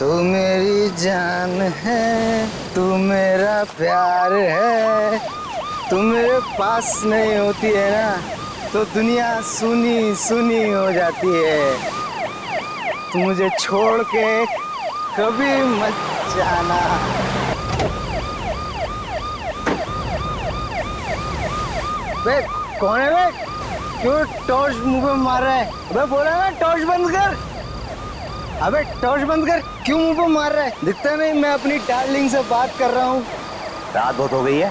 तू मेरी जान है, तू मेरा प्यार है। तू मेरे पास नहीं होती है ना तो दुनिया सुनी सुनी हो जाती है। तू मुझे छोड़ के कभी मत जाना। बे कौन है बे? क्यों टॉर्च मुंह पे मार रहा है? अबे बोला ना टॉर्च बंद कर। अबे टॉर्च बंद कर, क्यों मुंह पे मार रहा है? दिखता नहीं मैं अपनी डार्लिंग से बात कर रहा हूँ। रात बहुत हो गई है,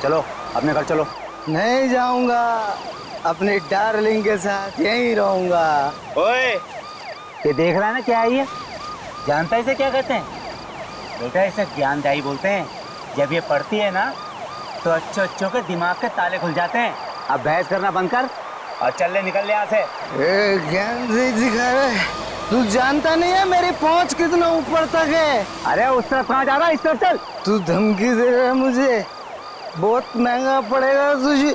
चलो अपने घर चलो। नहीं जाऊंगा, अपनी डार्लिंग के साथ यहीं रहूंगा। ओए, ये देख रहा है ना क्या है ये? जानता है इसे क्या कहते हैं? बेटा इसे ज्ञानदायी बोलते हैं। जब ये पढ़ती है ना तो अच्छों के दिमाग के ताले खुल जाते हैं। अब बहस करना बंद कर और चल ले, निकल ले यहाँ से। ज्ञान से दिखा रहा है। तू जानता नहीं है मेरी पहुंच कितना ऊपर तक है। अरे उस तरफ कहाँ जा रहा है? इस तरफ चल। तू धमकी दे रहा है मुझे, बहुत महंगा पड़ेगा तुझे।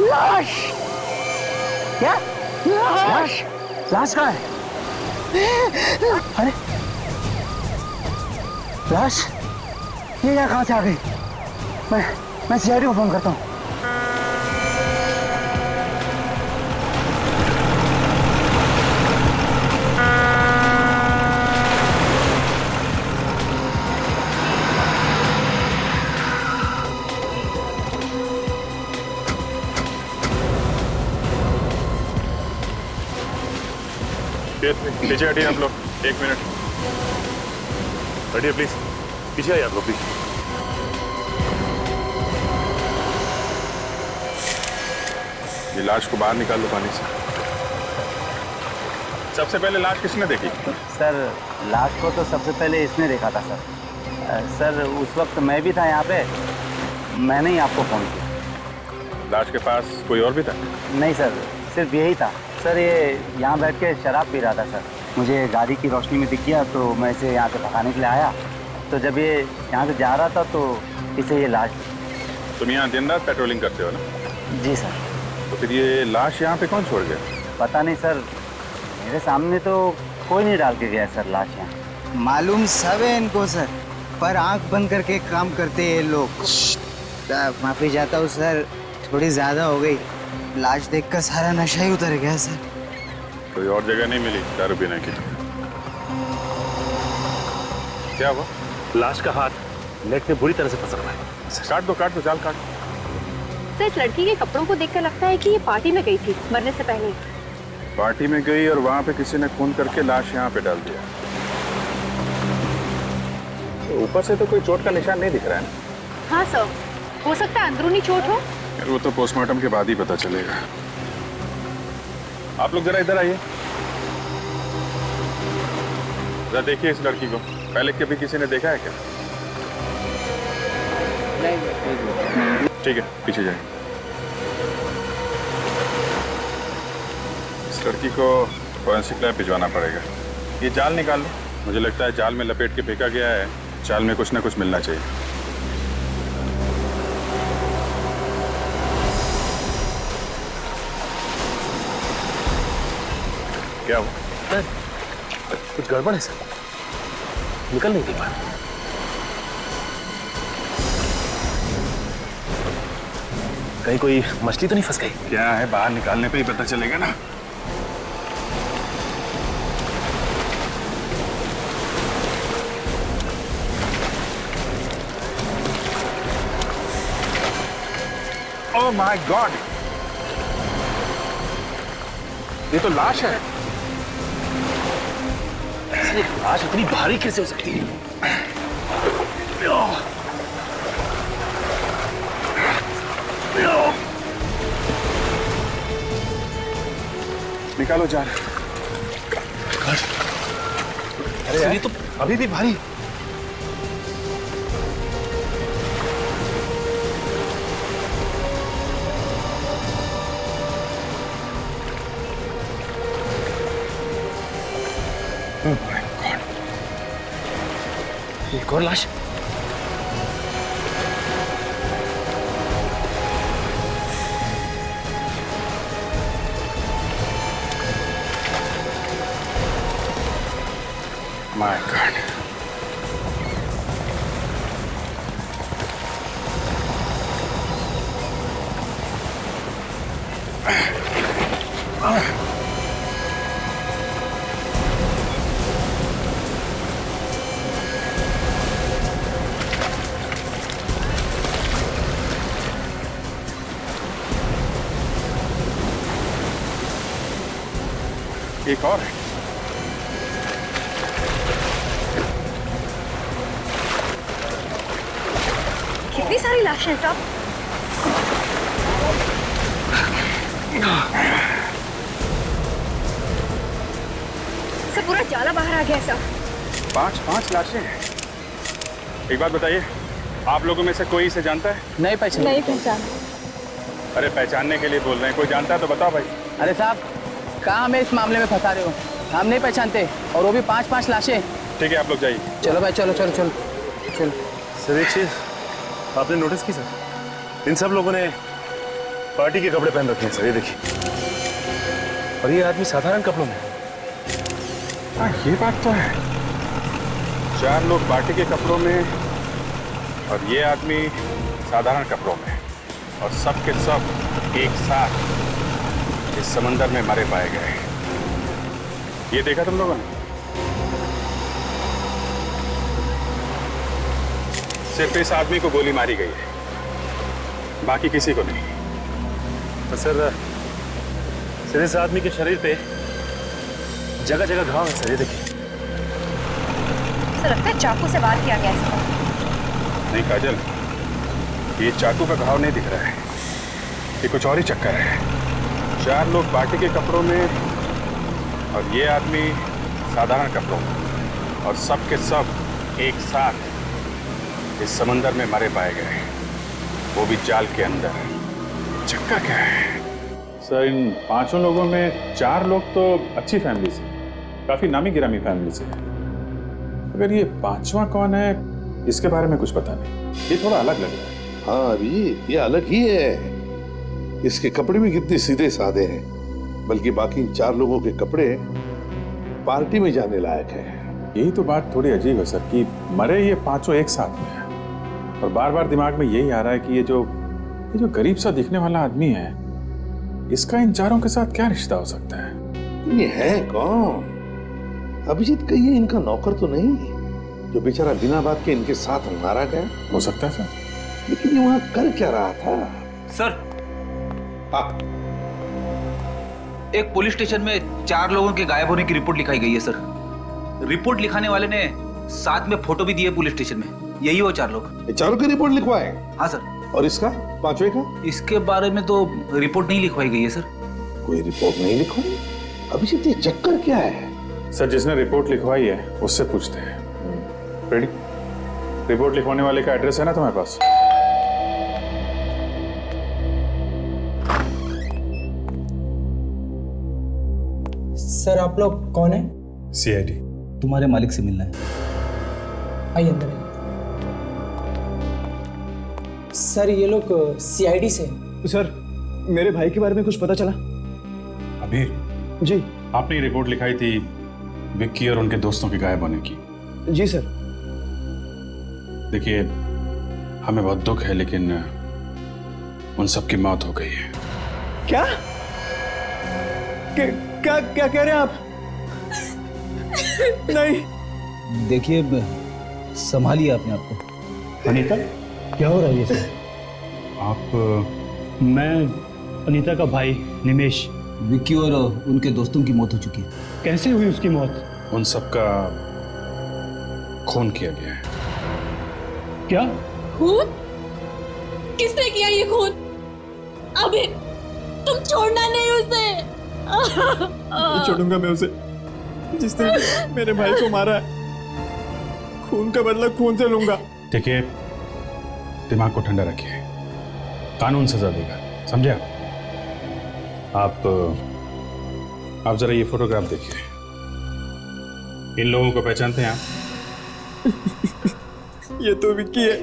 लाश? क्या लाश? लाश कहाँ है? अरे लाश ये यहाँ कहाँ से आ गई? मैं सीआईडी को फोन करता हूँ। पीछे हटिए आप लोग, 1 मिनट। हटिए प्लीज, पीछे आइए आप लोग, प्लीज। ये लाश को बाहर निकाल लो पानी से। सबसे पहले लाश किसने देखी? सर लाश को तो सबसे पहले इसने देखा था सर। सर उस वक्त मैं भी था यहाँ पे, मैंने ही आपको फोन किया। लाश के पास कोई और भी था? नहीं सर, सिर्फ यही था सर। ये यहाँ बैठ के शराब पी रहा था सर। मुझे गाड़ी की रोशनी में दिख गया तो मैं इसे यहाँ से भगाने के लिए आया। तो जब ये यहाँ से जा रहा था तो इसे ये लाश दिखी। तुम यहाँ दिन रात पेट्रोलिंग करते हो ना? जी सर। तो फिर ये लाश यहाँ पे कौन छोड़ गया? पता नहीं सर, मेरे सामने तो कोई नहीं डाल के गया सर लाश यहाँ। मालूम सब है इनको सर, पर आंख बंद करके काम करते हैं ये लोग। माफी चाहता हूँ सर, थोड़ी ज्यादा हो गई। लाश देखकर सारा नशा ही उतर गया सर। कोई और जगह नहीं मिली दारू पीने की? क्या हुआ? लाश का हाथ नेट में बुरी तरह से फंसा हुआ है। काट दो, जाल काट। सर इस लड़की के कपड़ों को देखकर लगता है कि ये पार्टी में गई थी मरने से पहले। पार्टी में गई और वहां पे किसी ने खून करके लाश यहाँ पे डाल दिया। तो ऊपर से तो कोई चोट का निशान नहीं दिख रहा है ना? हाँ सर, हो सकता है अंदरूनी चोट हो। यार वो तो पोस्टमार्टम के बाद ही पता चलेगा। आप लोग जरा इधर आइए, जरा देखिए इस लड़की को। पहले कभी किसी ने देखा है क्या? नहीं। ठीक है, पीछे जाइए। इस लड़की को फॉरेंसिक लैब भिजवाना पड़ेगा। ये जाल निकाल लो, मुझे लगता है जाल में लपेट के फेंका गया है। जाल में कुछ ना कुछ मिलना चाहिए। क्या हुआ? सर कुछ गड़बड़ है सर, निकल नहीं पा रहा। कहीं कोई मछली तो नहीं फंस गई? क्या है, बाहर निकालने पे ही पता चलेगा ना। ओह माय गॉड, ये तो लाश है। एक लाश इतनी भारी कैसे हो सकती है? निकालो जाल। अरे ये तो अभी भी भारी। एक और लाश। My God. एक और है। कितनी सारी लाशें हैं साहब। सब पूरा जाला बाहर आ गया है साहब। 5 लाशें हैं। एक बात बताइए, आप लोगों में से कोई इसे जानता है? नहीं पहचान। नहीं पहचान। अरे पहचानने के लिए बोल रहे हैं, कोई जानता है तो बताओ भाई। अरे साहब, कहाँ हमें इस मामले में फंसा रहे हो? हम नहीं पहचानते, और वो भी 5 लाशें। ठीक है, आप लोग जाइए। चलो भाई, चलो चलो चलो चलो। सर एक चीज आपने नोटिस की सर, इन सब लोगों ने पार्टी के कपड़े पहन रखे हैं सर, ये देखिए। और ये आदमी साधारण कपड़ों में। हाँ, ये बात तो है। 4 लोग पार्टी के कपड़ों में और ये आदमी साधारण कपड़ों में, और सब के सब एक साथ इस समंदर में मरे पाए गए। ये देखा तुम लोगों ने? सिर्फ इस आदमी को गोली मारी गई है, बाकी किसी को नहीं। तो सर इस आदमी के शरीर पे जगह जगह घाव है सर, ये देखिए। सर लगता है चाकू से वार किया गया है इसको। नहीं काजल, ये चाकू का घाव नहीं दिख रहा है, ये कुछ और ही चक्कर है। 4 लोग पार्टी के कपड़ों में और ये आदमी साधारण कपड़ों में, और सब के सब एक साथ इस समंदर में मरे पाए गए, वो भी जाल के अंदर। चक्कर क्या है? सर, इन 5 लोगों में 4 लोग तो अच्छी फैमिली से, काफी नामी गिरामी फैमिली से। अगर ये 5वां कौन है, इसके बारे में कुछ पता नहीं। ये थोड़ा अलग लग रहा है। हाँ अभी ये अलग ही है। इसके कपड़े भी कितने सीधे साधे हैं, बल्कि बाकी 4 लोगों के कपड़े पार्टी में जाने लायक हैं। यही तो बात थोड़ी अजीब है सर, कि मरे ये 5 एक साथ में है, और बार बार दिमाग में यही आ रहा है कि ये जो गरीब सा दिखने वाला आदमी है, इसका इन 4 के साथ क्या रिश्ता हो सकता है? ये है कौन? अभिजीत कहीं ये इनका नौकर तो नहीं, जो बेचारा बिना बात के इनके साथ मारा गया? हो सकता है सर। लेकिन ये वहां कर क्या रहा था? सर, हाँ, एक पुलिस स्टेशन में 4 लोगों के गायब होने की रिपोर्ट लिखाई गई है सर। रिपोर्ट लिखाने वाले ने साथ में फोटो भी दी है पुलिस स्टेशन में। यही वो 4 लोग। ये 4 की रिपोर्ट लिखवाए? हाँ सर। और इसका 5वें का? इसके बारे में तो रिपोर्ट नहीं लिखवाई गई है सर। कोई रिपोर्ट नहीं लिखवाई? अभिजीत ये चक्कर क्या है? सर, जिसने रिपोर्ट लिखवाई है उससे पूछते हैं। रेडी? रिपोर्ट लिखवाने वाले का एड्रेस है ना तुम्हारे पास? सर आप लोग कौन है? CID। तुम्हारे मालिक से मिलना है। आइए अंदर आइए। सर ये लोग CID से। सर मेरे भाई के बारे में कुछ पता चला? अबीर जी। आपने ये रिपोर्ट लिखाई थी विक्की और उनके दोस्तों के गायब होने की। जी सर। देखिए, हमें बहुत दुख है, लेकिन उन सब की मौत हो गई है। क्या क्या क्या कह रहे हैं आप? नहीं। देखिए, संभालिए अपने आप को। अनीता, क्या हो रहा है ये सर? आप? मैं अनीता का भाई निमेश। विक्की और उनके दोस्तों की मौत हो चुकी है। कैसे हुई उसकी मौत? उन सब का खून किया गया है। क्या? खून? किसने किया ये खून? अबे तुम छोड़ना नहीं उसे। नहीं छोड़ूंगा मैं उसे, जिसने मेरे भाई को मारा है। खून का बदला खून से लूंगा। देखिए, दिमाग को ठंडा रखिए, कानून सजा देगा, समझे आप? आप जरा ये फोटोग्राफ देखिए। इन लोगों को पहचानते हैं आप? ये तो विक्की है,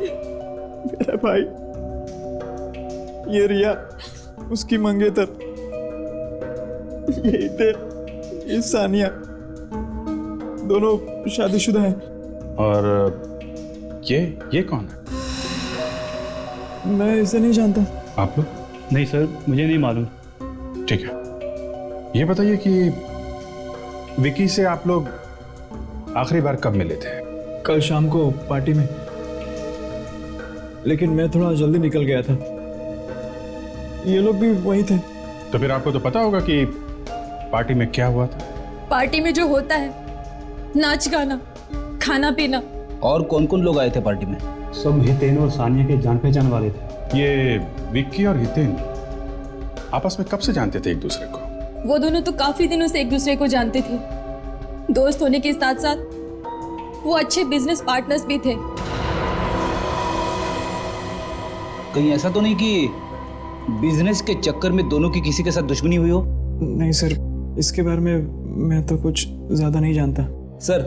मेरा भाई। ये रिया, उसकी मंगेतर। ये सानिया, दोनों शादीशुदा हैं। और ये कौन है? मैं इसे नहीं जानता। आप लोग? नहीं सर, मुझे नहीं मालूम। ठीक है, ये बताइए कि विकी से आप लोग आखिरी बार कब मिले थे? कल शाम को पार्टी में, लेकिन मैं थोड़ा जल्दी निकल गया था। ये लोग भी वही थे। तो फिर आपको तो पता होगा कि पार्टी में क्या हुआ था। पार्टी में जो होता है, नाच गाना, खाना पीना। और कौन कौन लोग आए थे पार्टी में? सब हितेन और सानिया के जान पहचान वाले थे। ये विक्की और हितेन आपस में कब से जानते थे एक दूसरे को? वो दोनों तो काफी दिनों से एक दूसरे को जानते थे। दोस्त होने के साथ साथ वो अच्छे बिजनेस पार्टनर्स भी थे। कहीं ऐसा तो नहीं कि बिजनेस के चक्कर में दोनों की किसी के साथ दुश्मनी हुई हो? नहीं सर, इसके बारे में मैं तो कुछ ज्यादा नहीं जानता। सर,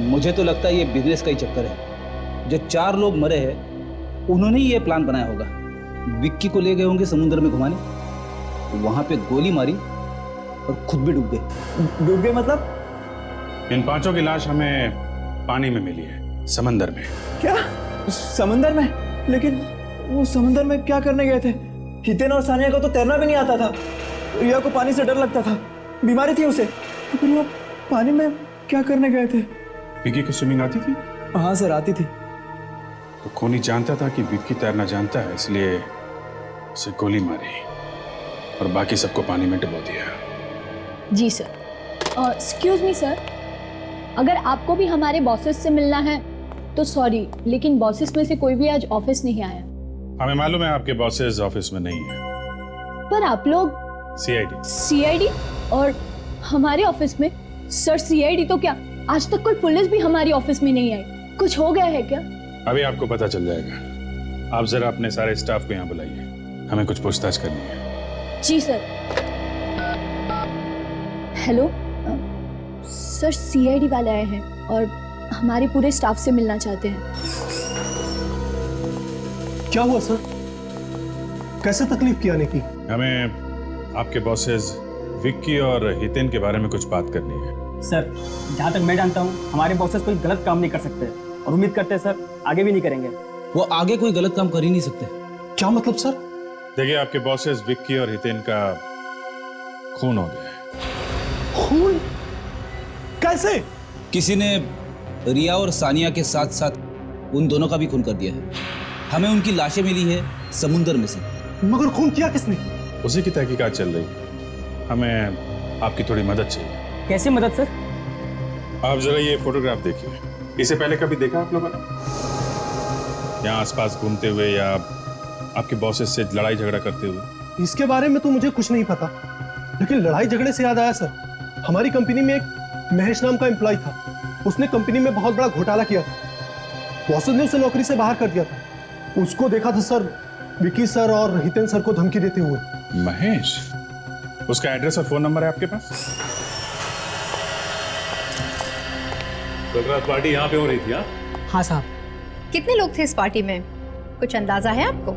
मुझे तो लगता है ये बिजनेस का ही चक्कर है। जो 4 लोग मरे हैं उन्होंने ही ये प्लान बनाया होगा। विक्की को ले गए होंगे समुद्र में घुमाने, वहां पे गोली मारी और खुद भी डूब गए। डूब गए मतलब? इन 5 की लाश हमें पानी में मिली है, समंदर में। क्या? समंदर में? लेकिन वो समंदर में क्या करने गए थे? हितेन और सानिया को तो तैरना भी नहीं आता था। रिया को पानी से डर लगता था, बीमारी थी उसे, तो फिर वो पानी में क्या करने गए थे? विक्की को स्विमिंग आती थी? हाँ सर, आती थी। तो खूनी जानता था कि विक्की तैरना जानता है, इसलिए उसे गोली मारी और बाकी सबको पानी में डुबो दिया। जी सर। एक्सक्यूज मी सर, अगर आपको भी हमारे बॉसेस से मिलना है तो सॉरी, लेकिन बॉसेस में से कोई भी आज ऑफिस नहीं आया। हमें मालूम है आपके बॉसेस ऑफिस में नहीं है। पर आप लोग सीआईडी और हमारे ऑफिस में? सर, सीआईडी तो क्या, आज तक कोई पुलिस भी हमारी ऑफिस में नहीं आई। कुछ हो गया है क्या? अभी आपको पता चल जाएगा। आप जरा अपने सारे स्टाफ को यहाँ बुलाइए, हमें कुछ पूछताछ करनी है। जी सर। हेलो सर, सीआईडी वाले आए हैं और हमारे पूरे स्टाफ से मिलना चाहते हैं। क्या हुआ सर? कैसे तकलीफ की आने की? हमें आपके बॉसेस विक्की और हितेन के बारे में कुछ बात करनी है। सर, जहाँ तक मैं जानता हूँ हमारे बॉसेस कोई गलत काम नहीं कर सकते और उम्मीद करते हैं सर आगे भी नहीं करेंगे। वो आगे कोई गलत काम कर ही नहीं सकते। क्या मतलब सर? देखिए, आपके बॉसेस विक्की और हितेन का खून हो गया है। खून? कैसे? किसी ने रिया और सानिया के साथ साथ उन दोनों का भी खून कर दिया है। हमें उनकी लाशें मिली है समुद्र में से। मगर खून किया किसने? उसी की तहकीकात चल रही है। हमें आपकी थोड़ी मदद चाहिए। कैसे मदद सर? आप जरा ये फोटोग्राफ देखिए। इसे पहले कभी देखा आप लोगों ने? यहाँ आसपास घूमते हुए या आपके बॉसेस से लड़ाई झगड़ा करते हुए? इसके बारे में तो मुझे कुछ नहीं पता, लेकिन लड़ाई झगड़े से याद आया सर, हमारी कंपनी में एक महेश नाम का एम्प्लॉय था। उसने कंपनी में बहुत बड़ा घोटाला किया था। बॉसेस ने उसे नौकरी से बाहर कर दिया था। उसको देखा था सर, विकी सर और हितेन सर को धमकी देते हुए। महेश? उसका एड्रेस और फोन नंबर है आपके पास? कल रात पार्टी यहाँ पे हो रही थी? हाँ साहब। कितने लोग थे इस पार्टी में, कुछ अंदाजा है आपको?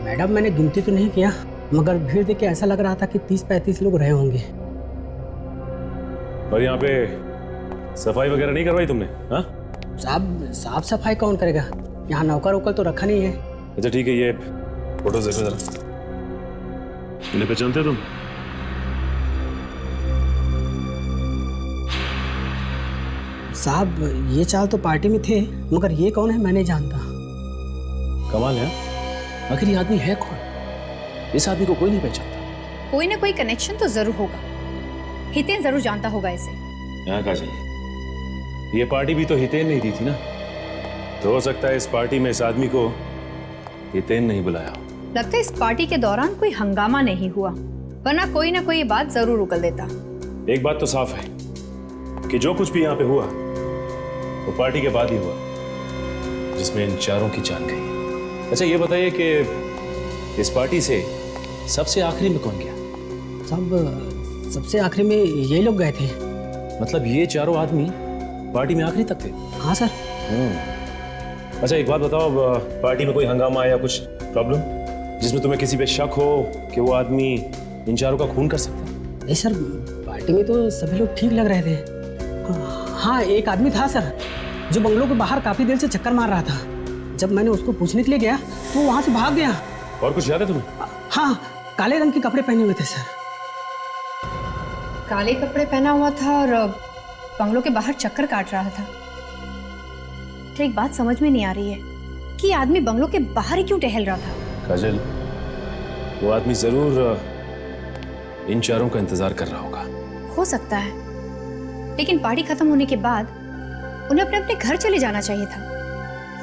मैडम, मैंने गिनती तो नहीं किया, मगर भीड़ देख के ऐसा लग रहा था कि 30-35 लोग रहे होंगे। और यहाँ पे सफाई वगैरह नहीं करवाई तुमने? हाँ साहब, साफ सफाई कौन करेगा? यहाँ नौकर वोकर तो रखा नहीं है। अच्छा ठीक है, ये फोटो देखो जरा। इन्हें पहचानते हो तुम? साहब, ये चाल तो पार्टी में थे, मगर ये कौन है मैं नहीं जानता। कमाल है। आखिर ये आदमी है कौन? इस आदमी को कोई नहीं पहचानता। कोई ना कोई कनेक्शन तो जरूर होगा। हितेन जरूर जानता होगा इसे। यहाँ कहाँ चाहिए? ये पार्टी भी तो हितेन नहीं दी थी ना, तो हो सकता है इस पार्टी में इस आदमी को हितेन नहीं बुलाया। लगता है इस पार्टी के दौरान कोई हंगामा नहीं हुआ, वरना कोई ना कोई बात जरूर उगल देता। एक बात तो साफ है कि जो कुछ भी यहाँ पे हुआ वो पार्टी के बाद ही हुआ, जिसमें इन चारों की जान गई। अच्छा ये बताइए कि इस पार्टी से सबसे आखिरी में कौन गया? साहब, सबसे आखिरी में ये लोग गए थे। मतलब ये चारों आदमी पार्टी में आखिरी तक थे? हाँ सर। अच्छा एक बात बताओ, पार्टी में कोई हंगामा या कुछ प्रॉब्लम जिसमें तुम्हें किसी पे शक हो कि वो आदमी इन चारों का खून कर सकता है? नहीं सर, पार्टी में तो सभी लोग ठीक लग रहे थे। हाँ, एक आदमी था सर जो बंगलों के बाहर काफी देर से चक्कर मार रहा था। जब मैंने उसको पूछने के लिए गया तो वो वहां से भाग गया। और कुछ याद है तुम्हें? हाँ, काले रंग के कपड़े पहने हुए थे सर। काले कपड़े पहना हुआ था और बंगलों के बाहर चक्कर काट रहा था। तो एक बात समझ में नहीं आ रही है कि आदमी बंगलों के बाहर ही क्यों टहल रहा था। काजल, वो आदमी जरूर इन चारों का इंतजार कर रहा होगा। हो सकता है, लेकिन पार्टी खत्म होने के बाद उन्हें अपने अपने घर चले जाना चाहिए था।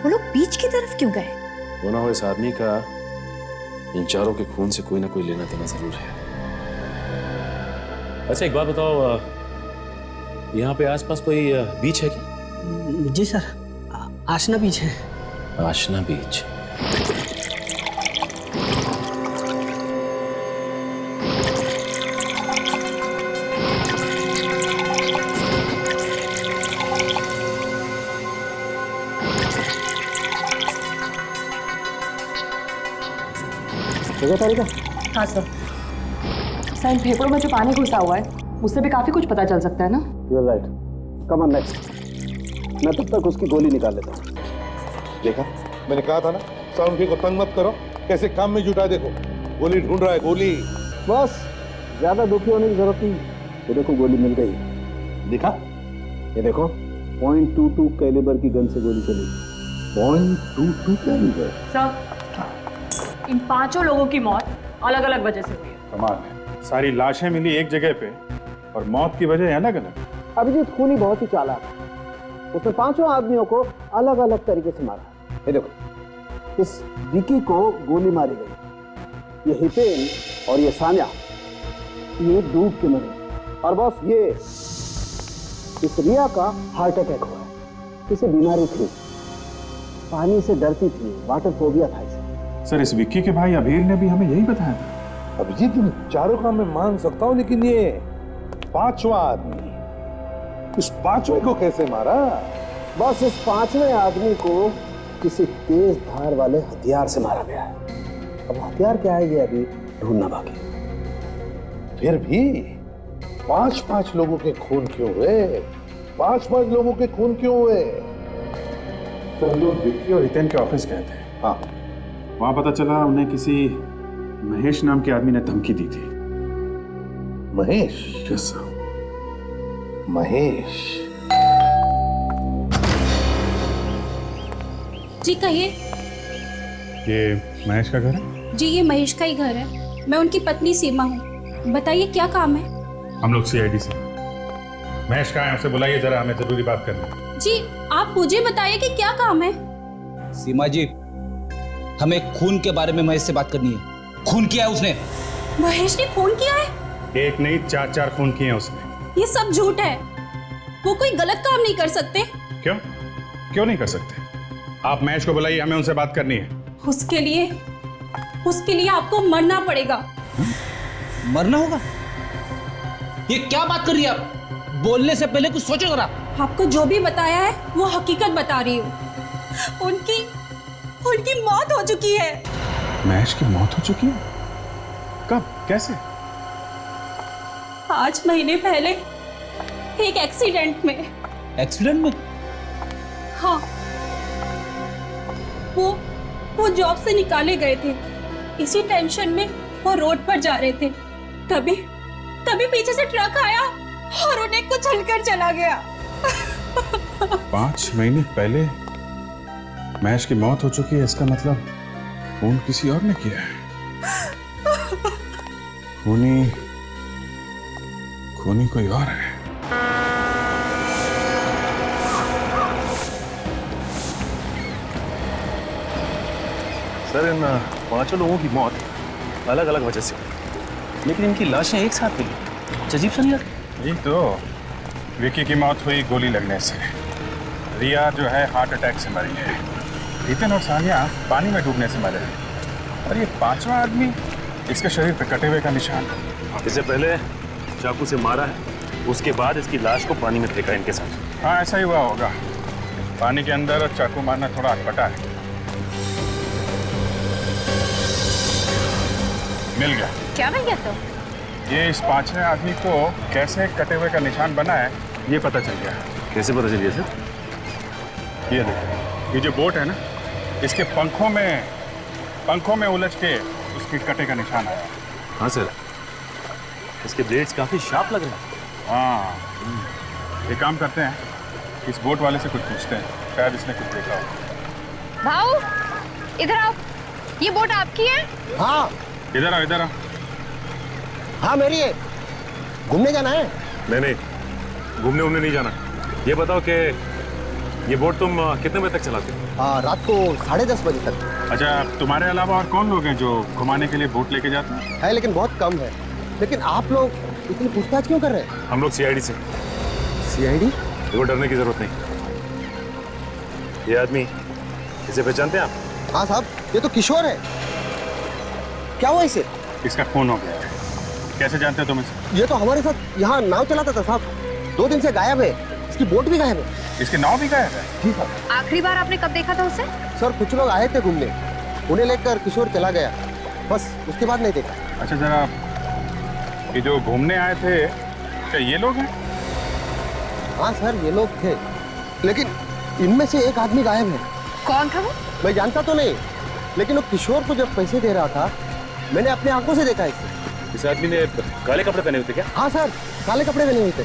वो लोग बीच की तरफ क्यों गए? वो ना हो इस आदमी का इन चारों के खून से कोई ना कोई लेना देना जरूर है। अच्छा एक बात बताओ, यहाँ पे आसपास कोई बीच है क्या? जी सर, आशना बीच है। आशना बीच। हाँ सर। सर, इन फेफड़ों में जो पानी घुसा हुआ है उससे भी काफी कुछ पता चल सकता है ना? You're right. Come on next. मैं तब तक उसकी गोली निकाल लेता हूँ। देखा, मैंने कहा था ना, साउंड को तंग मत करो, कैसे काम में जुटा। देखो गोली ढूंढ रहा है। गोली बस, ज्यादा दुखी होने की जरूरत नहीं। ये देखो गोली मिल गई। देखा, ये देखो .22 कैलिबर की गन से गोली चली। .22 कैलिबर। सर, इन 5 लोगों की मौत अलग अलग वजह से हुई है। कमाल है, सारी लाशें मिली एक जगह पे और मौत की वजह अलग अलग। अभिजीत खूनी बहुत ही चालाक है। उसने 5 आदमियों को अलग अलग तरीके से मारा। ये देखो, इस विकी को गोली मारी गई, ये हितेन और ये सान्या ये डूब के मरे। और बॉस, ये इस रिया का हार्ट अटैक हुआ है। इसे बीमारी थी, पानी से डरती थी, वाटर फोबिया था इसे। सर, इस विक्की के भाई अभीर ने भी हमें यही बताया था। अभिजीत, इन चारों का मैं मान सकता हूँ, लेकिन ये 5वां आदमी, इस 5वें को कैसे मारा? बस, इस 5वें आदमी को किसी तेज धार वाले हथियार से मारा गया है। अब हथियार क्या है ये अभी ढूंढना बाकी। फिर भी 5-5 लोगों के खून क्यों हुए? 5-5 लोगों के खून क्यों हुए? तो हम लोग विक्की और हितेन के ऑफिस गए थे। हाँ, वहां पता चला उन्हें किसी महेश नाम के आदमी ने धमकी दी थी। महेश? Yes sir. महेश? जी कहिए। ये महेश का घर है? जी, ये महेश का ही घर है। मैं उनकी पत्नी सीमा हूँ। बताइए क्या काम है? हम लोग CID से। महेश कहाँ है, उसे बुलाइए जरा, हमें जरूरी बात करनी है। जी, आप मुझे बताइए कि क्या काम है? सीमा जी, हमें खून के बारे में महेश से बात करनी है। खून किया है उसने। महेश ने खून किया है? एक नहीं, 4 खून किए हैं उसने। ये सब झूठ है। वो कोई गलत काम नहीं कर सकते। क्यों? क्यों नहीं कर सकते? आप महेश को बुलाइए, हमें उनसे बात करनी है। उसके लिए आपको मरना पड़ेगा। मरना होगा? ये क्या बात कर रही है आप? बोलने से पहले कुछ सोचो जरा। आपको जो भी बताया है वो हकीकत बता रही हूँ। उनकी मौत हो चुकी है। महेश की मौत हो चुकी है? कब? कैसे? 5 महीने पहले एक एक्सीडेंट में। एक्सीडेंट में? हाँ, वो जॉब से निकाले गए थे। इसी टेंशन में वो रोड पर जा रहे थे, तभी पीछे से ट्रक आया और उन्हें कुचलकर चला गया। 5 महीने पहले महेश की मौत हो चुकी है, इसका मतलब खून किसी और ने किया है। खूनी कोई और है। सर, इन 5 लोगों की मौत अलग अलग वजह से हुई, लेकिन इनकी लाशें एक साथ मिली। अजीब सा नहीं लगता? यही तो, विकी की मौत हुई गोली लगने से, रिया जो है हार्ट अटैक से मरी है, हितेन और सानिया पानी में डूबने से मरे हैं, और ये 5वां आदमी, इसके शरीर पे कटे हुए का निशान। इससे पहले चाकू से मारा है, उसके बाद इसकी लाश को पानी में फेंका इनके साथ। हाँ, ऐसा ही हुआ होगा। पानी के अंदर चाकू मारना थोड़ा अटपटा है। मिल गया। क्या मिल गया सर? ये इस 5वें आदमी को कैसे कटे हुए का निशान बना है, ये पता चल गया। कैसे पता चलिए सर? ये देखो, ये जो बोट है ना, इसके पंखों में उलझ के उसके कटे का निशान आया। हाँ सर, इसके ब्लेड्स काफी शार्प लग रहे हैं। हाँ, एक काम करते हैं, इस बोट वाले से कुछ पूछते हैं, शायद इसने कुछ देखा हो। भाऊ इधर आओ, ये बोट आपकी है? हाँ इधर आओ। हाँ मेरी है। घूमने जाना है? नहीं, घूमने नहीं जाना। ये बताओ कि ये बोट तुम कितने बजे तक चलाते हो? रात को 10:30 बजे तक। अच्छा, तुम्हारे अलावा और कौन लोग हैं जो घुमाने के लिए बोट लेके जाते हैं? है लेकिन बहुत कम है। लेकिन आप लोग इतनी पूछताछ क्यों कर रहे हैं? हम लोग सीआईडी से। सीआईडी? देखो, डरने की जरूरत नहीं। ये आदमी, इसे पहचानते हैं आप? हाँ साहब, ये तो किशोर है। क्या हुआ इसे? इसका खून हो गया है। कैसे जानते हो तुम इसे? ये तो हमारे साथ यहाँ नाव चलाता था साहब। 2 दिन से गायब है। इसकी बोट भी गायब है। इसकी नाव भी गायब है? जी साहब। आखिरी बार आपने कब देखा था उसे? सर, कुछ लोग आए थे घूमने, उन्हें लेकर किशोर चला गया, बस उसके बाद नहीं देखा। अच्छा, जरा ये जो घूमने आए थे, क्या ये लोग हैं? हाँ सर, ये लोग थे, लेकिन इनमें से एक आदमी गायब है। कौन था वो? मैं जानता तो नहीं, लेकिन वो किशोर को जब पैसे दे रहा था, मैंने अपने आंखों से देखा इसे। इस आदमी ने काले कपड़े पहने हुए थे क्या? हाँ सर, काले कपड़े पहने हुए थे।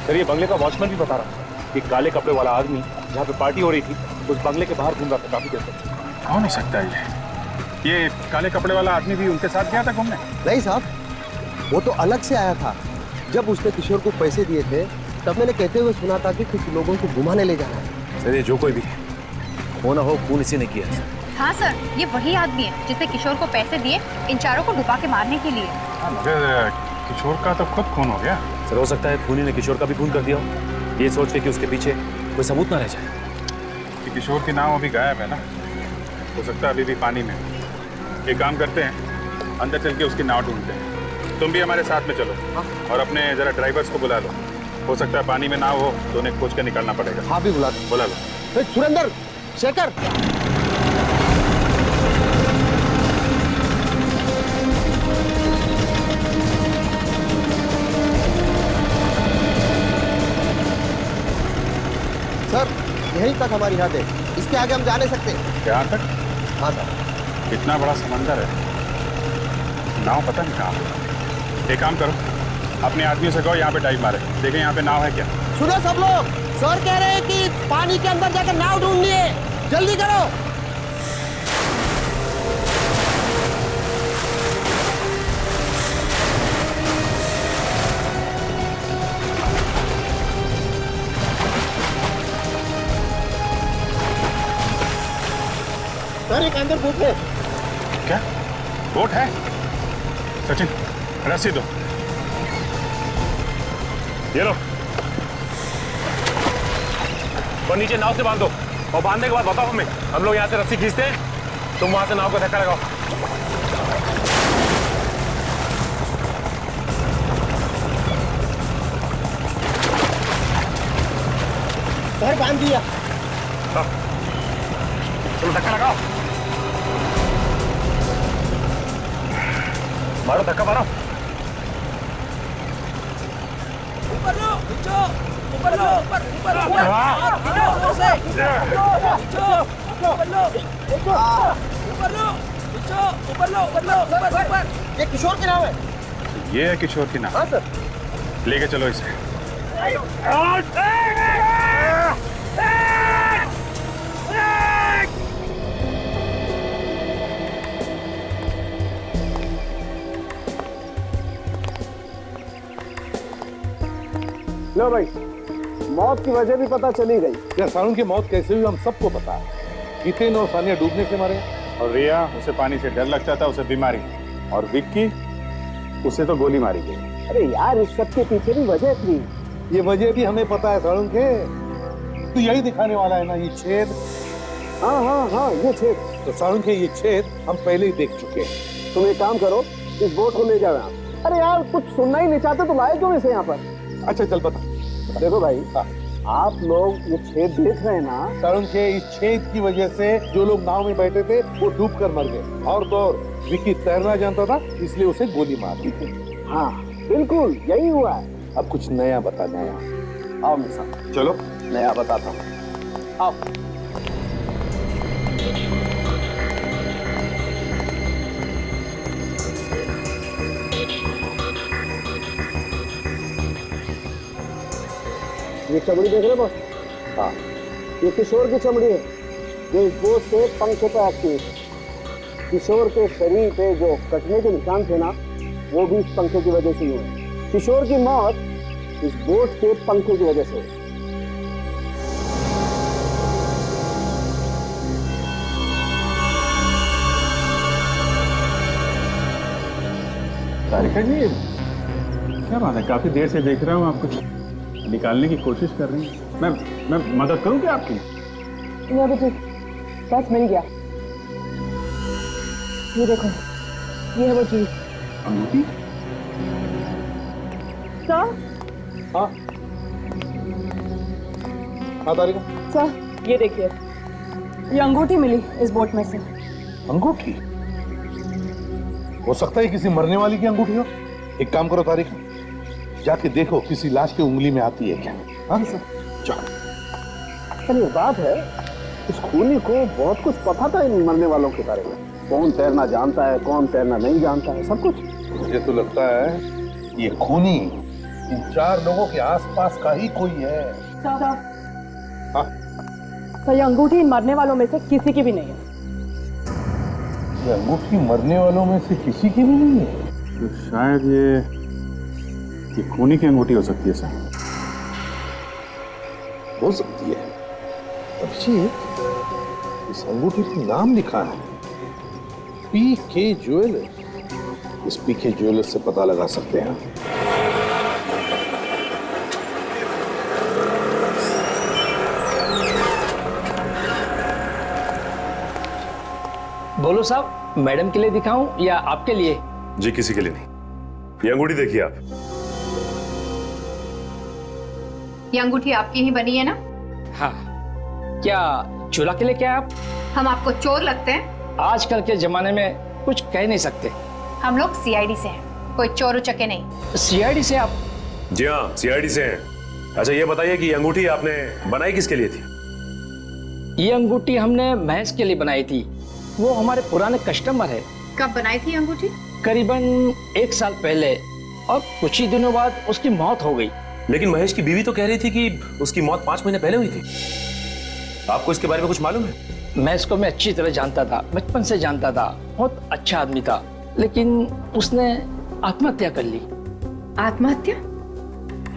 सर, ये बंगले का वॉचमैन भी बता रहा कि काले कपड़े वाला आदमी जहाँ पे पार्टी हो रही थी, उस बंगले के बाहर घूम रहा था काफी देर तक। कौन हो सकता है ये काले कपड़े वाला आदमी भी उनके साथ गया था घूमने? नहीं साहब, वो तो अलग से आया था। जब उसने किशोर को पैसे दिए थे, तब मैंने कहते हुए सुना था कि कुछ लोगों को घुमाने ले जाना है। सर, ये जो कोई भी हो ना हो, खून इसी ने किया है। हाँ सर, ये वही आदमी है जिसने किशोर को पैसे दिए इन चारों को डुबा के मारने के लिए। मुझे किशोर का तो खुद खून हो गया। सर, हो सकता है खूनी ने किशोर का भी खून कर दिया हो, ये सोच के कि उसके पीछे कोई सबूत ना रह जाए। कि किशोर की नाव अभी गायब है ना, हो सकता है अभी भी पानी में। एक काम करते हैं, अंदर चल के उसकी नाव ढूंढते हैं। तुम भी हमारे साथ में चलो और अपने जरा ड्राइवर्स को बुला लो। हो सकता है पानी में नाव हो तो उन्हें खोज के निकालना पड़ेगा। हाँ भी बुला लो। सुरेंद्र, शेखर, सर, यहीं तक हमारी हद है, इसके आगे हम जा नहीं सकते। यहाँ तक? हाँ सर। इतना बड़ा समंदर है, नाव पता नहीं कहाँ। एक काम करो, अपने आदमियों से कहो यहाँ पे डाइव मारे, देखें यहाँ पे नाव है क्या। सुनो सब लोग, सर कह रहे हैं कि पानी के अंदर जाकर नाव ढूंढनी है, जल्दी करो। सर, एक अंदर बोट है। क्या बोट है? सचिन, रस्सी दो। ये लो, और नीचे नाव से बांध दो, और बांधने के बाद बताओ हमें। हम लोग यहाँ से रस्सी खींचते हैं, तुम वहां से नाव को धक्का लगाओ। सर, बांध दिया। चलो धक्का लगाओ, मारो धक्का मारो। ऊपर लो, नीचे, ऊपर लो, ऊपर ऊपर ऊपर ऊपर से, नीचे, ऊपर लो, ऊपर लो, नीचे, ऊपर लो, ऊपर लो, ऊपर ऊपर। ये किशोर की नाव है। ये है किशोर की नाव? हाँ सर। लेके चलो इसे। लो भाई, मौत की वजह भी पता चली गई। क्या सारुण की मौत कैसे हुई हम सबको पता है। हितेन और सानिया डूबने से मारे, और रिया, उसे पानी से डर लगता था, उसे बीमारी। और विक्की, उसे तो गोली मारी गई। अरे यार, इस सब के पीछे भी वजह थी। ये वजह भी हमें पता है सारुण के। तो यही दिखाने वाला है ना ये छेद। हाँ हाँ हाँ, ये छेद। तो सारुण के ये छेद हम पहले ही देख चुके हैं। तुम एक काम करो, इस बोट को ले जाओ यहाँ। अरे यार, कुछ सुनना ही नहीं चाहते तो लाए क्यों इसे यहाँ पर? अच्छा चल बता। देखो भाई, आप लोग ये छेद देख रहे हैं ना, सारुण के इस छेद की वजह से जो लोग नाव में बैठे थे वो डूब कर मर गए। और तो और विक्की तैरना जानता था, इसलिए उसे गोली मार दी। हाँ बिल्कुल यही हुआ है। अब कुछ नया बता, नया। आओ मेरे साथ। चलो मैं यहाँ बताता हूँ, आओ। ये चमड़ी देख रहे हो बॉस? हाँ, ये किशोर की चमड़ी है जो इस बोझ के पंखे पे एक्टिव है। किशोर के शरीर पे जो कटने के निशान थे ना, वो भी इस पंखे की वजह से ही हुए। किशोर की मौत इस बोझ के पंखे की वजह से हुई। तारिका जी, क्या बात है, काफी देर से देख रहा हूँ आप कुछ निकालने की कोशिश कर रही हैं। मैं मदद करूं क्या आपकी? नहीं अभी ठीक, बस मिल गया। ये देखो, ये है वो चीज। अंगूठी? सर? हाँ हाँ तारिका। सर ये देखिए, ये अंगूठी मिली इस बोट में से। अंगूठी? हो सकता है किसी मरने वाली की अंगूठी हो। एक काम करो तारिका, जाके देखो किसी लाश की उंगली में आती है क्या। हाँ चलो। पर ये बात है, इस खूनी को बहुत कुछ पता था इन मरने वालों के बारे में। कौन तैरना जानता है, कौन तैरना नहीं जानता है, सब कुछ। मुझे तो लगता है ये खूनी इन 4 लोगों के आसपास का ही कोई है। हाँ? सर ये अंगूठी इन मरने वालों में से किसी की भी नहीं है। ये अंगूठी मरने वालों में से किसी की भी नहीं है? तो शायद ये खूनी की अंगूठी हो सकती है सर। हो सकती है। अभिजीत, इस अंगूठी पर नाम लिखा है पीके ज्वेलर्स। इस पीके ज्वेलर्स से पता लगा सकते हैं। बोलो साहब, मैडम के लिए दिखाऊं या आपके लिए? जी किसी के लिए नहीं। ये अंगूठी देखिए आप। ये अंगूठी आपकी ही बनी है ना? हाँ। क्या चूल्हा के लिए क्या आप? हम आपको चोर लगते हैं? आजकल के जमाने में कुछ कह नहीं सकते। हम लोग सीआईडी से हैं, कोई चोर उचके नहीं। सीआईडी से आप? जी हाँ, सीआईडी से हैं। अच्छा ये बताइए कि ये अंगूठी आपने बनाई किसके लिए थी? ये अंगूठी हमने महेश के लिए बनाई थी, वो हमारे पुराने कस्टमर है। कब बनाई थी अंगूठी? करीबन 1 साल पहले, और कुछ ही दिनों बाद उसकी मौत हो गई। लेकिन महेश की बीवी तो कह रही थी कि उसकी मौत 5 महीने पहले हुई थी। आपको इसके बारे में कुछ मालूम है? महेश को मैं अच्छी तरह जानता था, बचपन से जानता था, बहुत अच्छा आदमी था, लेकिन उसने आत्महत्या कर ली। आत्महत्या?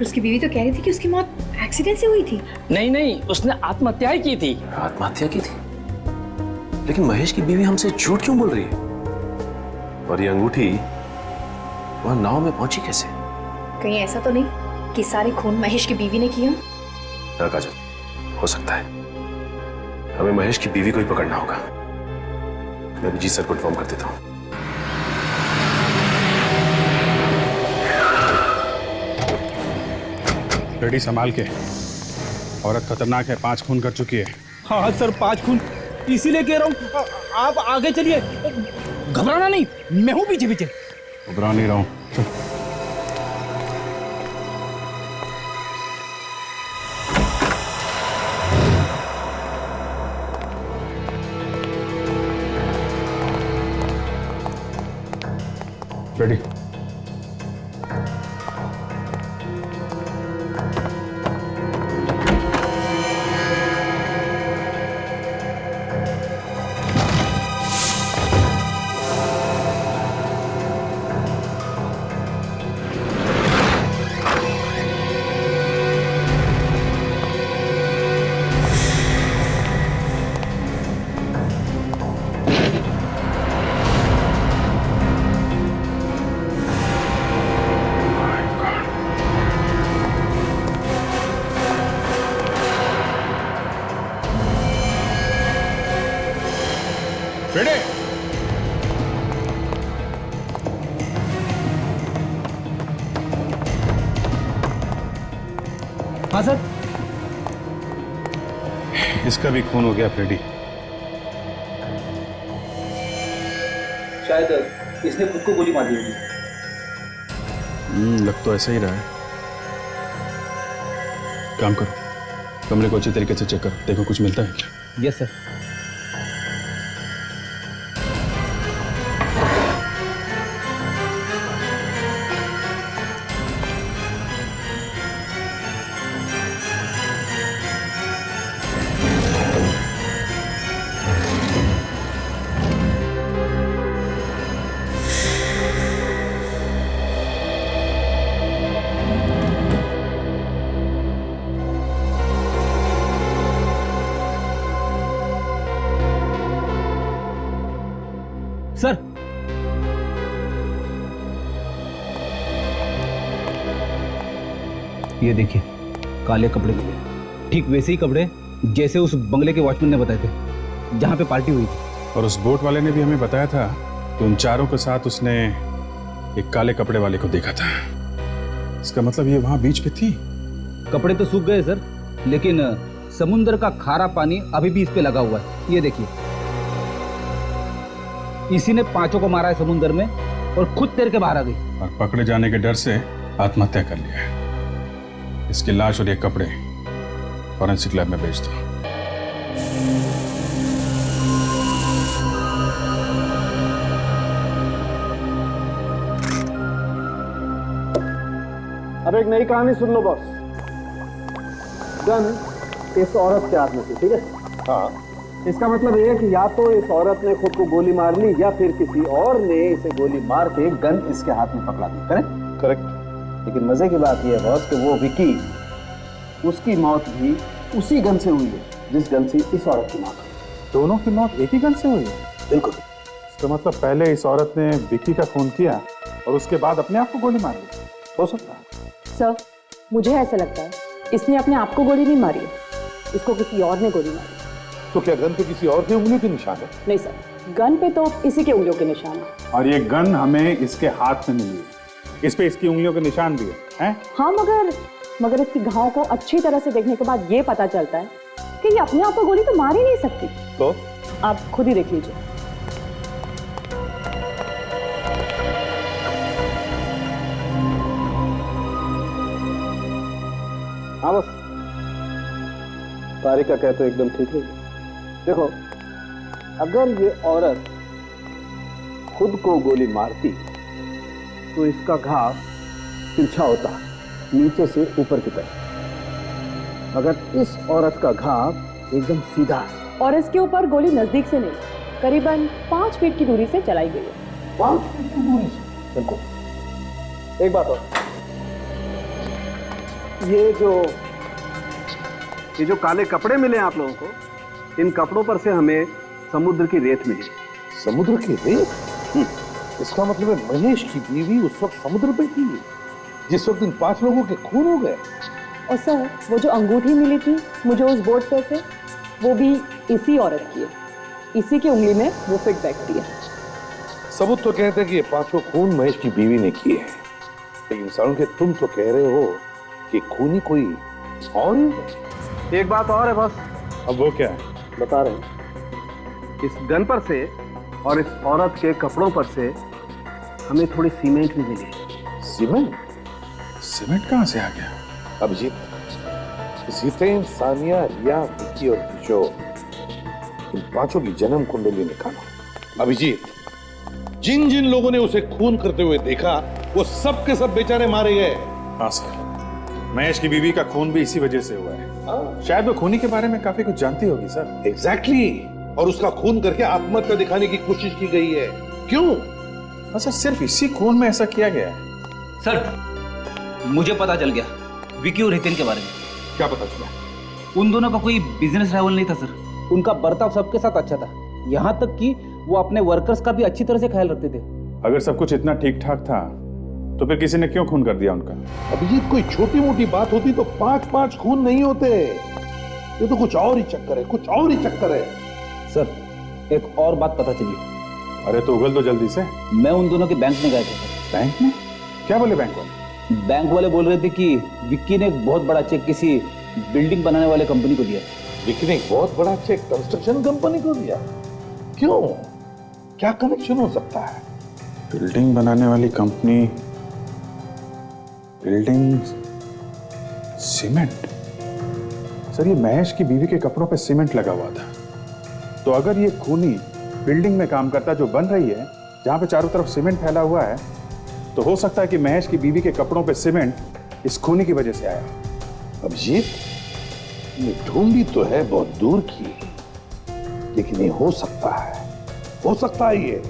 उसकी बीवी तो कह रही थी कि उसकी मौत एक्सीडेंट से हुई थी। नहीं नहीं, उसने आत्महत्या ही की थी। आत्महत्या की थी? लेकिन महेश की बीवी हमसे झूठ क्यों बोल रही है? और ये अंगूठी वहां नाव में पहुंची कैसे? कहीं ऐसा तो नहीं कि सारे खून महेश की बीवी ने किया? हाँ काजल, हो सकता है। हमें महेश की बीवी को ही पकड़ना होगा। मैं भी जी सर को इन्फॉर्म कर देता हूँ। रेडी संभाल के। औरत खतरनाक है, 5 खून कर चुकी है। हाँ सर, 5 खून, इसीलिए कह रहा हूँ आप आगे चलिए, घबराना नहीं, मैं हूँ पीछे पीछे। घबरा नहीं रहा हूँ। रेडी। रेडी। हाँ सर। इसका भी खून हो गया फ्रेडी। शायद इसने खुद को गोली मारी होगी। लग तो ऐसा ही रहा है। काम करो, कमरे को अच्छी तरीके से चेक करो, देखो कुछ मिलता है क्या। Yes sir. सर, ये देखिए काले कपड़े मिले, ठीक वैसे ही कपड़े जैसे उस बंगले के वॉचमैन ने बताए थे जहां पे पार्टी हुई थी। और उस बोट वाले ने भी हमें बताया था कि उन चारों के साथ उसने एक काले कपड़े वाले को देखा था। इसका मतलब ये वहां बीच पे थी। कपड़े तो सूख गए सर, लेकिन समुद्र का खारा पानी अभी भी इस पे लगा हुआ है। ये देखिए, इसी ने पांचों को मारा है समुद्र में और खुद तैर के बाहर आ गई। और पकड़े जाने के डर से आत्महत्या कर लिया है। इसकी लाश और ये कपड़े फॉरेंसिक लैब में भेज दो। अब एक नई कहानी सुन लो बॉस। गन इस औरत के हाथ में थी, ठीक है? हाँ। इसका मतलब ये है कि या तो इस औरत ने खुद को गोली मार ली या फिर किसी और ने इसे गोली मार के गन इसके हाथ में पकड़ा दी। करेक्ट? करेक्ट। लेकिन मजे की बात यह है बॉस कि वो विकी, उसकी मौत भी उसी गन से हुई है जिस गन से इस औरत की मौत हुई। दोनों की मौत एक ही गन से हुई है? बिल्कुल। इसका मतलब पहले इस औरत ने विकी का खून किया और उसके बाद अपने आप को गोली मार ली। हो सकता है। सर, मुझे ऐसा लगता है इसने अपने आप को गोली नहीं मारी है, इसको किसी और ने गोली मारी। तो क्या गन पे किसी और के उंगलियों के निशान है? नहीं सर, गन पे तो इसी के उंगलियों के निशान है। और ये गन हमें इसके हाथ में मिली है, इस पे इसकी उंगलियों के निशान भी है? हाँ, मगर इसकी घाव को अच्छी तरह से देखने के बाद ये पता चलता है कि ये अपने आप को गोली तो मार ही नहीं सकती। तो आप खुद ही देख लीजिए। हाँ बस, तारिका कहते तो एकदम ठीक है। देखो, अगर ये औरत खुद को गोली मारती तो इसका घाव तिरछा होता, नीचे से ऊपर की तरफ। मगर इस औरत का घाव एकदम सीधा है। और इसके ऊपर गोली नजदीक से नहीं, करीबन 5 फीट की दूरी से चलाई गई है। 5 फीट की दूरी से? बिल्कुल। एक बात और, ये जो काले कपड़े मिले आप लोगों को, इन कपड़ों पर से हमें समुद्र की रेत मिली। समुद्र की रेत? इसका मतलब है महेश की बीवी उस वक्त समुद्र पे थी जिस वक्त इन 5 लोगों के खून हो गए। और सर, वो जो अंगूठी मिली थी मुझे उस बोट पे से, वो भी इसी औरत की है। इसी की उंगली में वो फिट बैठती है। सबूत तो कहते हैं कि ये 5 खून महेश की बीवी ने किए हैं, लेकिन सारुण के तुम तो कह रहे हो कि खूनी कोई और ही। एक बात और है बस। अब वो क्या है? बता रहे हैं। इस गन पर से और इस औरत के कपड़ों पर से हमें थोड़ी सीमेंट भी मिली। सीमेंट? सीमेंट कहां से आ गया? अभिजीत, जितेन, सानिया, रिया, विकी और किशोर, इन 5 की जन्म कुंडली निकालो। अभिजीत, जिन जिन लोगों ने उसे खून करते हुए देखा वो सब के सब बेचारे मारे गए। हाँ सर, महेश की बीवी का खून भी इसी वजह से हुआ है। शायद वो खूनी के बारे में काफी कुछ जानती होगी सर। एग्जैक्टली। और उसका खून करके आत्महत्या दिखाने की कोशिश की गई है। क्यों? अच्छा, सिर्फ इसी खून में ऐसा किया गया है? सर, मुझे पता चल गया विकी और हितेन के बारे में। क्या पता चला? उन दोनों का कोई बिजनेस राइवल नहीं था सर। उनका बर्ताव सबके साथ अच्छा था, यहाँ तक कि वो अपने वर्कर्स का भी अच्छी तरह से ख्याल रखते थे। अगर सब कुछ इतना ठीक ठाक था तो फिर किसी ने क्यों खून कर दिया उनका? अभिजीत, कोई छोटी मोटी बात होती तो 5 खून नहीं होते। ये तो कुछ और ही चक्कर है, कुछ और ही चक्कर है। सर, एक और बात पता चली। अरे तो उगल दो जल्दी से। मैं उन दोनों के बैंक में गया था। बैंक में? क्या बोले बैंक वाले? बैंक वाले बोल रहे थे कि विक्की ने एक बहुत बड़ा चेक किसी बिल्डिंग बनाने वाले कंपनी को दिया। विक्की ने एक बहुत बड़ा चेक कंस्ट्रक्शन कंपनी को दिया? क्यों? क्या कनेक्शन हो सकता है? बिल्डिंग बनाने वाली कंपनी, बिल्डिंग, सीमेंट। सर ये महेश की बीवी के कपड़ों पे सीमेंट लगा हुआ था, तो अगर ये खूनी बिल्डिंग में काम करता जो बन रही है, जहां पे चारों तरफ सीमेंट फैला हुआ है, तो हो सकता है कि महेश की बीवी के कपड़ों पे सीमेंट इस खूनी की वजह से आया। अभिजीत, ये ढूंढी तो है बहुत दूर की, लेकिन ये हो सकता है ये।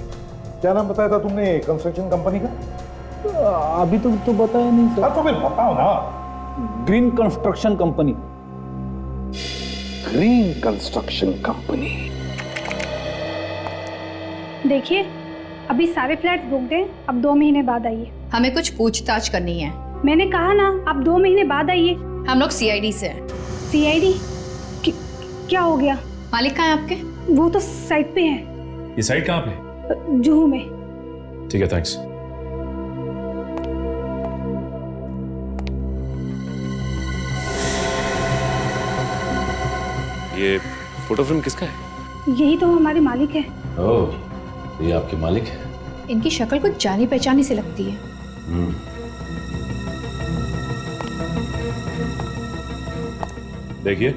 क्या नाम बताया था तुमने कंस्ट्रक्शन कंपनी का? अभी तो बताया नहीं सर। तो फिर बताओ ना। Green construction company. Green construction company. देखिए, अभी सारे फ्लैट्स बुक दें, अब 2 महीने बाद आइए। हमें कुछ पूछताछ करनी है। मैंने कहा ना, अब 2 महीने बाद आइए। हम लोग सीआईडी से हैं। सीआईडी? क्या हो गया? मालिक कहाँ है आपके? वो तो साइट पे है। ये साइट कहाँ पे? जुहू में। ठीक है, थैंक्स। ये फोटो फिल्म किसका है? यही तो हमारे मालिक है। ओह, ये आपके मालिक है। इनकी शक्ल कुछ जानी पहचानी से लगती है। देखिए,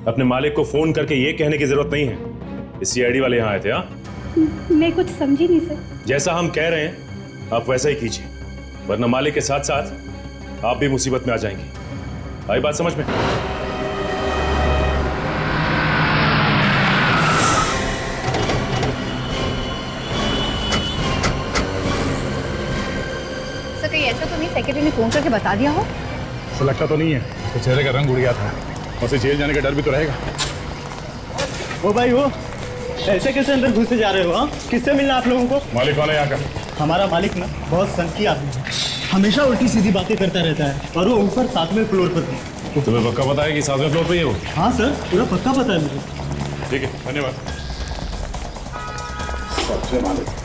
अपने मालिक को फोन करके ये कहने की जरूरत नहीं है कि सीआईडी वाले यहाँ आए थे। हाँ, मैं कुछ समझी नहीं सर। जैसा हम कह रहे हैं आप वैसा ही कीजिए, वरना मालिक के साथ साथ आप भी मुसीबत में आ जाएंगे। आई बात समझ में? सर, कहीं ऐसा तो नहीं सेक्रेटरी ने फोन करके बता दिया हो? ऐसा लगता तो नहीं है, उसके चेहरे का रंग उड़ गया था, उसे जेल जाने का डर भी तो रहेगा। ओ भाई, वो ऐसे कैसे अंदर घुसे जा रहे हो? हाँ, किससे मिलना आप लोगों को? मालिक वाला यहाँ का। हमारा मालिक ना बहुत संकी आदमी है, हमेशा उल्टी सीधी बातें करता रहता है, और वो ऊपर 7वें फ्लोर पर है। तुम्हें पक्का पता है कि 7वें फ्लोर पे ही है वो? हाँ सर, पूरा पक्का पता है मुझे। ठीक है, धन्यवाद। सबसे मालिक।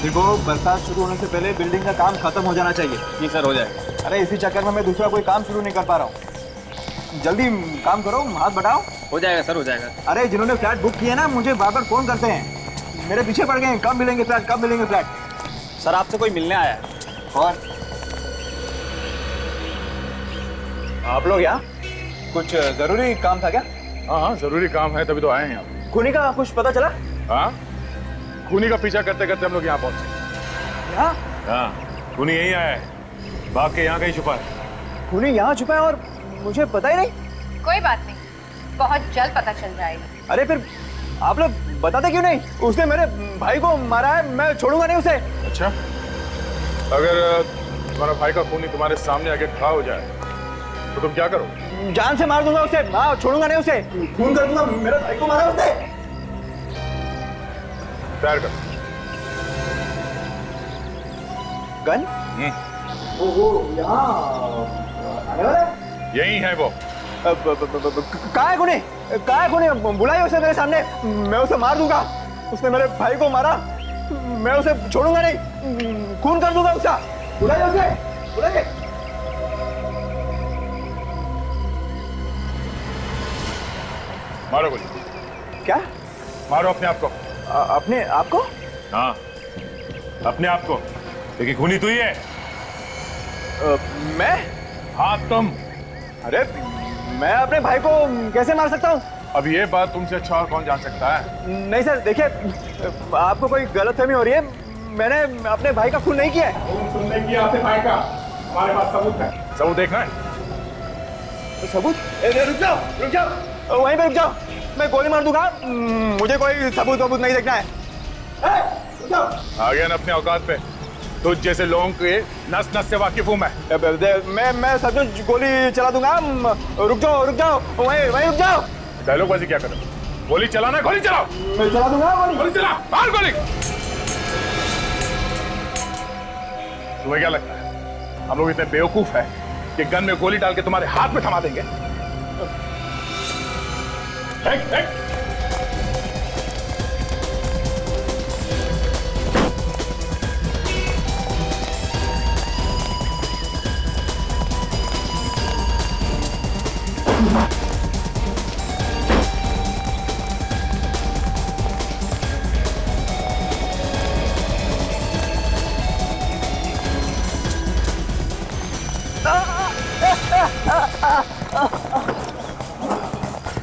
देखो, बरसात शुरू होने से पहले बिल्डिंग का काम खत्म हो जाना चाहिए। जी सर, हो जाएगा। अरे इसी चक्कर में मैं दूसरा कोई काम शुरू नहीं कर पा रहा हूँ। जल्दी काम करो, हाथ बढ़ाओ। हो जाएगा सर, हो जाएगा। अरे जिन्होंने फ्लैट बुक किया ना, मुझे बार बार फोन करते हैं, मेरे पीछे पड़ गए हैं, कब मिलेंगे फ्लैट, कब मिलेंगे फ्लैट। सर, आपसे कोई मिलने आया है। कौन? आप लोग यहाँ कुछ जरूरी काम था क्या? हाँ, जरूरी काम है, तभी तो आए हैं यहाँ। खूनी का कुछ पता चला? हाँ, खूनी का पीछा करते करते हम लोग यहाँ पहुंचे। यहाँ? हाँ, खूनी यहीं आया है, भाग के यहाँ कहीं छुपा है। खूनी यहाँ छुपा है और मुझे पता ही नहीं? कोई बात नहीं, बहुत जल्द पता चल जाएगा। अरे फिर आप लोग बताते क्यों नहीं? उसने मेरे भाई को मारा है, मैं छोड़ूंगा नहीं उसे। अच्छा, अगर तुम्हारा भाई का खूनी तुम्हारे सामने आके खड़ा हो जाए तो तुम क्या करोगे? जान से मार दूंगा उसे, हाँ, छोड़ूंगा नहीं उसे, खून कर दूंगा। मेरे भाई को मारा उसने। तैयार कर। गन? वो यहाँ आने वाला है? यही है वो। कहाँ है खूनी? कहाँ है खूनी? बुलाइए उसे मेरे सामने, मैं उसे मार दूंगा। उसने मेरे भाई को मारा, मैं उसे छोड़ूंगा नहीं, खून कर दूंगा उसका। बुलाइए उसे, बुलाइए। मारो गोली। क्या? मारो अपने आप को। अपने आप को? हाँ, अपने आप को, क्योंकि खूनी तू ही है। मैं? हाँ, तुम। अरे मैं अपने भाई को कैसे मार सकता हूँ? अब ये बात तुमसे अच्छा और कौन जान सकता है? नहीं सर, देखिए, आपको कोई गलतफहमी हो रही है। मैंने अपने भाई का खून नहीं किया है। तुमने किया अपने भाई का, हमारे पास सबूत है। सबूत देखना है? सबूत? रुक जाओ, रुक जाओ, वहीं पे रुक जाओ, मैं गोली मार दूंगा। मुझे कोई सबूत वबूत नहीं देखना है। आ गया ना अपने औकात पे। तुझ जैसे लोगों के नस नस से वाकिफ हूँ मैं सचमुच गोली चला दूंगा। रुक जाओ, रुक जाओ, वहीं रुक जाओ। डायलॉग बाजी क्या कर रहे हो? गोली चलाना, गोली चलाओ। मैं चला दूंगा गोली। गोली चला, मार गोली। तुम्हें क्या लगता है हम लोग इतने बेवकूफ हैं कि गन में गोली डाल के तुम्हारे हाथ में थमा देंगे? फेंक, फेंक।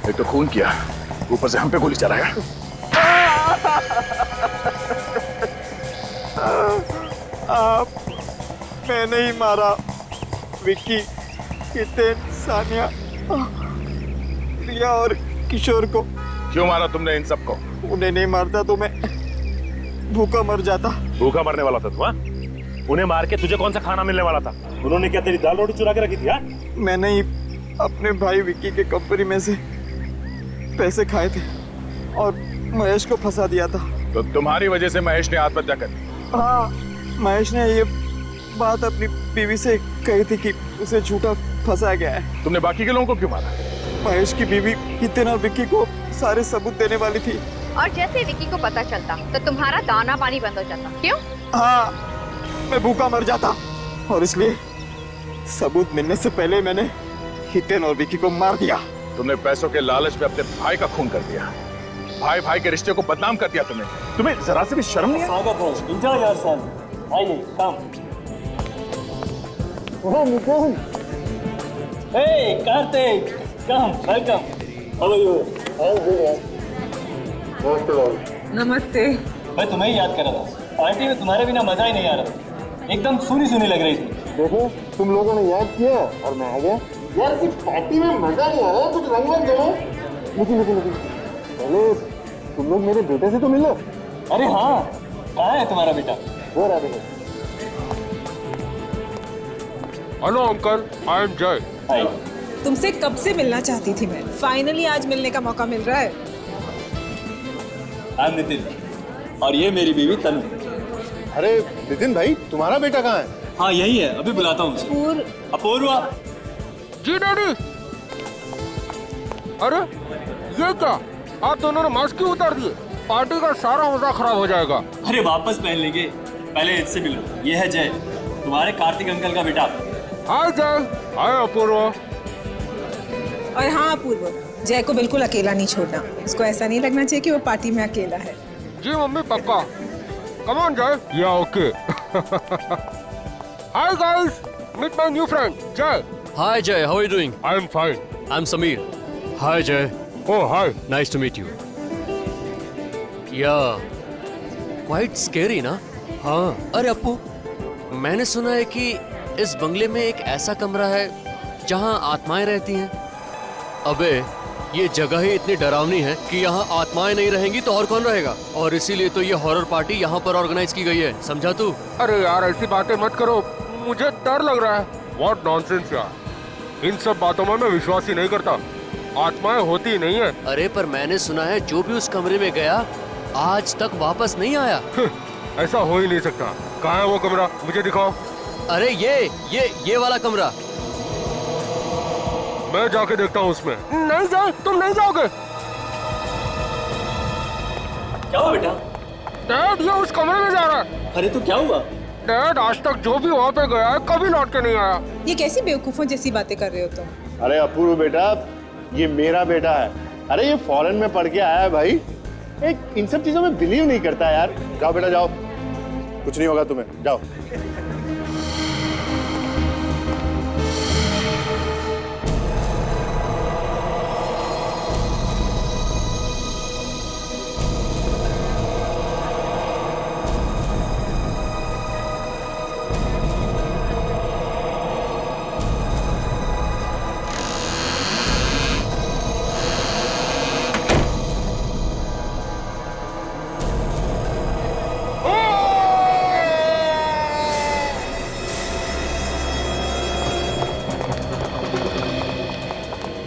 एक तो खून किया, ऊपर से हम पे गोली चलाया। आप, मैंने ही मारा विक्की, हितेन, सानिया, रिया और किशोर को। क्यों मारा तुमने इन सबको? उन्हें नहीं मारता तो मैं भूखा मर जाता। भूखा मरने वाला था तू? हाँ? उन्हें मार के तुझे कौन सा खाना मिलने वाला था? उन्होंने क्या तेरी दाल रोटी चुरा के रखी थी? हाँ? मैंने ही अपने भाई विक्की के कंपनी में से पैसे खाए थे और महेश को फंसा दिया था। तो तुम्हारी वजह से महेश ने आत्महत्या कर दी? हाँ, महेश ने ये बात अपनी बीवी से कही थी कि उसे झूठा फंसा गया है। तुमने बाकी के लोगों को क्यों मारा? महेश की बीवी हितेन और विक्की को सारे सबूत देने वाली थी। और जैसे विक्की को पता चलता तो तुम्हारा दाना पानी बंद हो जाता। क्यों? हाँ, मैं भूखा मर जाता और इसलिए सबूत मिलने से पहले मैंने हितेन और विक्की को मार दिया। तुमने पैसों के लालच में अपने भाई का खून कर दिया। भाई भाई के रिश्ते को बदनाम कर दिया तुमने। तुम्हें जरा से भी शर्म नहीं है? स्वागत है, एंजॉय योरसेल्फ। आइए, come. Oh Nitin, hey Kartik, come, welcome. How are you? नमस्ते। मैं तुम्हें ही याद कर रहा था। पार्टी में तुम्हारे बिना मजा ही नहीं आ रहा। एकदम सुनी सुनी लग रही थी। देखो, तुम लोगों ने याद किया और मैं आ गया। यार सिर्फ पार्टी में मजा नहीं आ रहा, कुछ रंग बन जाओ। लेकिन पहले तुम लोग मेरे बेटे से तो मिलो। अरे हाँ, कहाँ है तुम्हारा बेटा? वो रहा देखो। हेलो अंकल, आई एम जय। हाय। तुमसे कब से मिलना चाहती थी मैं। फाइनली आज मिलने का मौका मिल रहा है। आई एम नितिन और ये मेरी बीवी तनु। अरे नितिन भाई, तुम्हारा बेटा कहाँ है? हाँ यही है, अभी बुलाता हूँ उसको। अपूर्वा। जी डैडी। अरे ये क्या, आप दोनों ने मास्क क्यों उतार दिए? पार्टी का सारा मजा खराब हो जाएगा। अरे वापस पहन लेंगे, पहले इससे मिलो। ये है जय, तुम्हारे कार्तिक अंकल का बेटा। हाय जय। हाय अपूर्वा। और हाँ अपूर्व, जय को बिल्कुल अकेला नहीं छोड़ना। उसको ऐसा नहीं लगना चाहिए कि वो पार्टी में अकेला है। जी मम्मी पक्का। कम on Jay. Yeah okay. Hi guys, meet my new friend Jay. Hi Jay, how are you doing? I'm fine. I'm Sameer. Hi Jay. Oh hi. Nice to meet you. Yeah. Quite scary ना? हाँ. अरे अप्पू, मैंने सुना है कि इस बंगले में एक ऐसा कमरा है जहाँ आत्माएं रहती हैं। अबे, ये जगह ही इतनी डरावनी है कि यहाँ आत्माएं नहीं रहेंगी तो और कौन रहेगा? और इसीलिए तो ये हॉरर पार्टी यहाँ पर ऑर्गेनाइज की गई है, समझा तू? अरे यार ऐसी बातें मत करो, मुझे डर लग रहा है। What nonsense यार, इन सब बातों में मैं विश्वास ही नहीं करता। आत्माएं होती ही नहीं है। अरे पर मैंने सुना है जो भी उस कमरे में गया आज तक वापस नहीं आया। ऐसा हो ही नहीं सकता। कहाँ है वो कमरा, मुझे दिखाओ। अरे ये वाला कमरा। मैं जाके देखता हूँ उसमें। नहीं जाए, तुम नहीं जाओगे। क्या हुआ बेटा? डैड, ये उस कमरे में जा रहा है। अरे तो क्या हुआ? डैड, आज तक जो भी वहाँ पे गया है कभी लौट के नहीं आया। ये कैसी बेवकूफों जैसी बातें कर रहे हो तुम? अरे अपूर्व बेटा, ये मेरा बेटा है। अरे ये फॉरेन में पढ़ के आया है भाई। एक इन सब चीजों में बिलीव नहीं करता यार। जाओ बेटा जाओ, कुछ नहीं होगा तुम्हें, जाओ।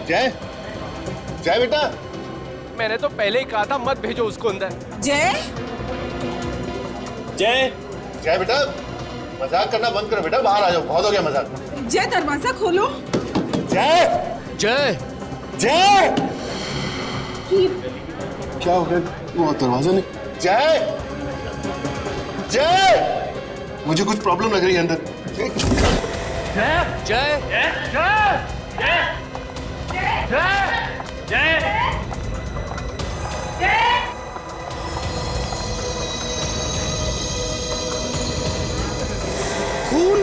जय, जय बेटा, मैंने तो पहले ही कहा था मत भेजो उसको अंदर। जय जय जय बेटा, मजाक करना बंद करो बेटा, बाहर आ जाओ, बहुत हो गया मजाक। जय दरवाजा खोलो। जय जय जय क्या हो गया? वो दरवाजा नहीं। जय जय मुझे कुछ प्रॉब्लम लग रही है अंदर। जय जय खून।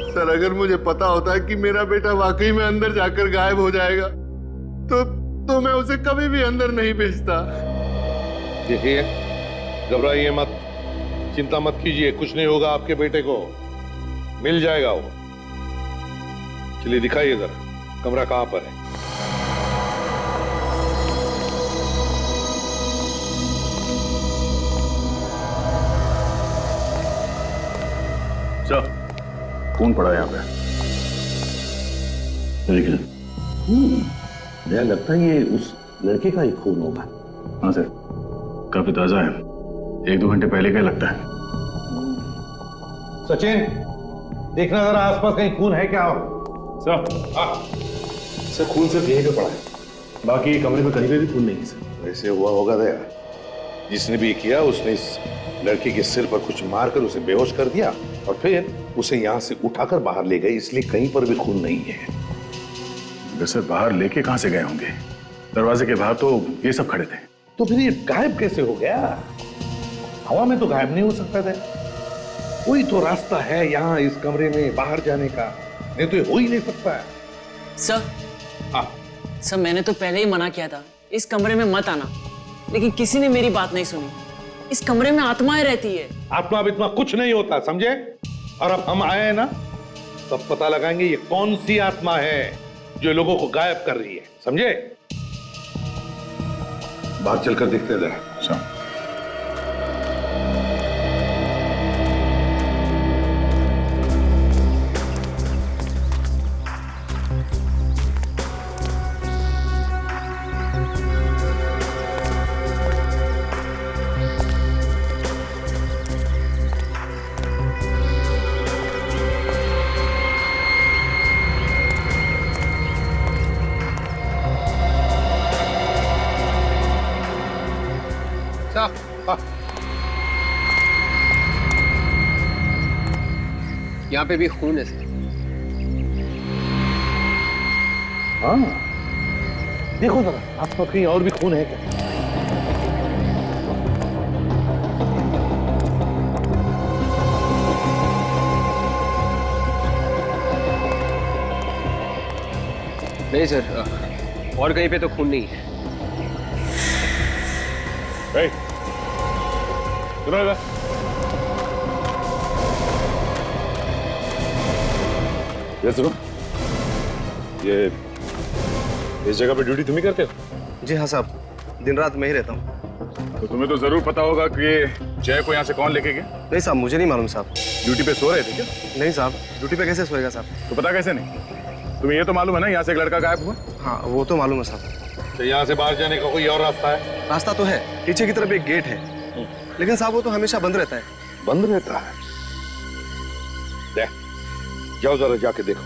सर, अगर मुझे पता होता कि मेरा बेटा वाकई में अंदर जाकर गायब हो जाएगा तो मैं उसे कभी भी अंदर नहीं भेजता। देखिए, घबराइए मत, चिंता मत कीजिए, कुछ नहीं होगा आपके बेटे को, मिल जाएगा वो। चलिए दिखाइए जरा, कमरा कहां पर है? सर, खून पड़ा यहाँ पे। मुझे लगता है ये उस लड़के का ही खून होगा। हाँ सर, काफी ताजा है, 1-2 घंटे पहले का लगता है। सचिन, देखना जरा आसपास कहीं खून है क्या? सर खून सिर्फ यहीं पे पड़ा है, बाकी कमरे में कहीं पे भी खून नहीं है सर। वैसे हुआ होगा दया, जिसने भी किया उसने इस लड़के के सिर पर कुछ मारकर उसे बेहोश कर दिया और फिर उसे यहाँ से उठाकर बाहर ले गए, इसलिए कहीं पर भी खून नहीं है। सर बाहर लेके कहां से गए होंगे? दरवाजे के बाहर तो ये सब खड़े थे। तो फिर ये गायब कैसे हो गया? हवा में तो गायब नहीं हो सकता था। कोई तो रास्ता है यहाँ इस कमरे में बाहर जाने का, नहीं तो ये हो ही नहीं सकता है। सर, हाँ सर मैंने तो पहले ही मना किया था इस कमरे में मत आना, लेकिन किसी ने मेरी बात नहीं सुनी। इस कमरे में आत्माएं रहती है। आत्मा बित्मा कुछ नहीं होता, समझे? और अब हम आए हैं ना, तब पता लगाएंगे ये कौन सी आत्मा है जो लोगों को गायब कर रही है, समझे? बाहर चलकर देखते हैं जरा। यहाँ पे भी खून है सर। हाँ, देखो जरा आसपास कहीं और भी खून है क्या? नहीं सर, और कहीं पे तो खून नहीं है। सुनो, ये सुनो, ये इस जगह पे ड्यूटी तुम ही करते हो? जी हाँ साहब, दिन रात मैं ही रहता हूँ। तो तुम्हें तो जरूर पता होगा कि जय को यहाँ से कौन लेके गया? नहीं साहब, मुझे नहीं मालूम साहब। ड्यूटी पे सो रहे थे क्या? नहीं साहब, ड्यूटी पे कैसे सोएगा साहब? तो पता कैसे नहीं? तुम्हें ये तो मालूम है ना यहाँ से एक लड़का गायब हुआ? हाँ वो तो मालूम है साहब। तो यहाँ से बाहर जाने का कोई और रास्ता है? रास्ता तो है, पीछे की तरफ एक गेट है, लेकिन साहब वो तो हमेशा बंद रहता है। बंद रहता है? जाओ जरा जाके देखो।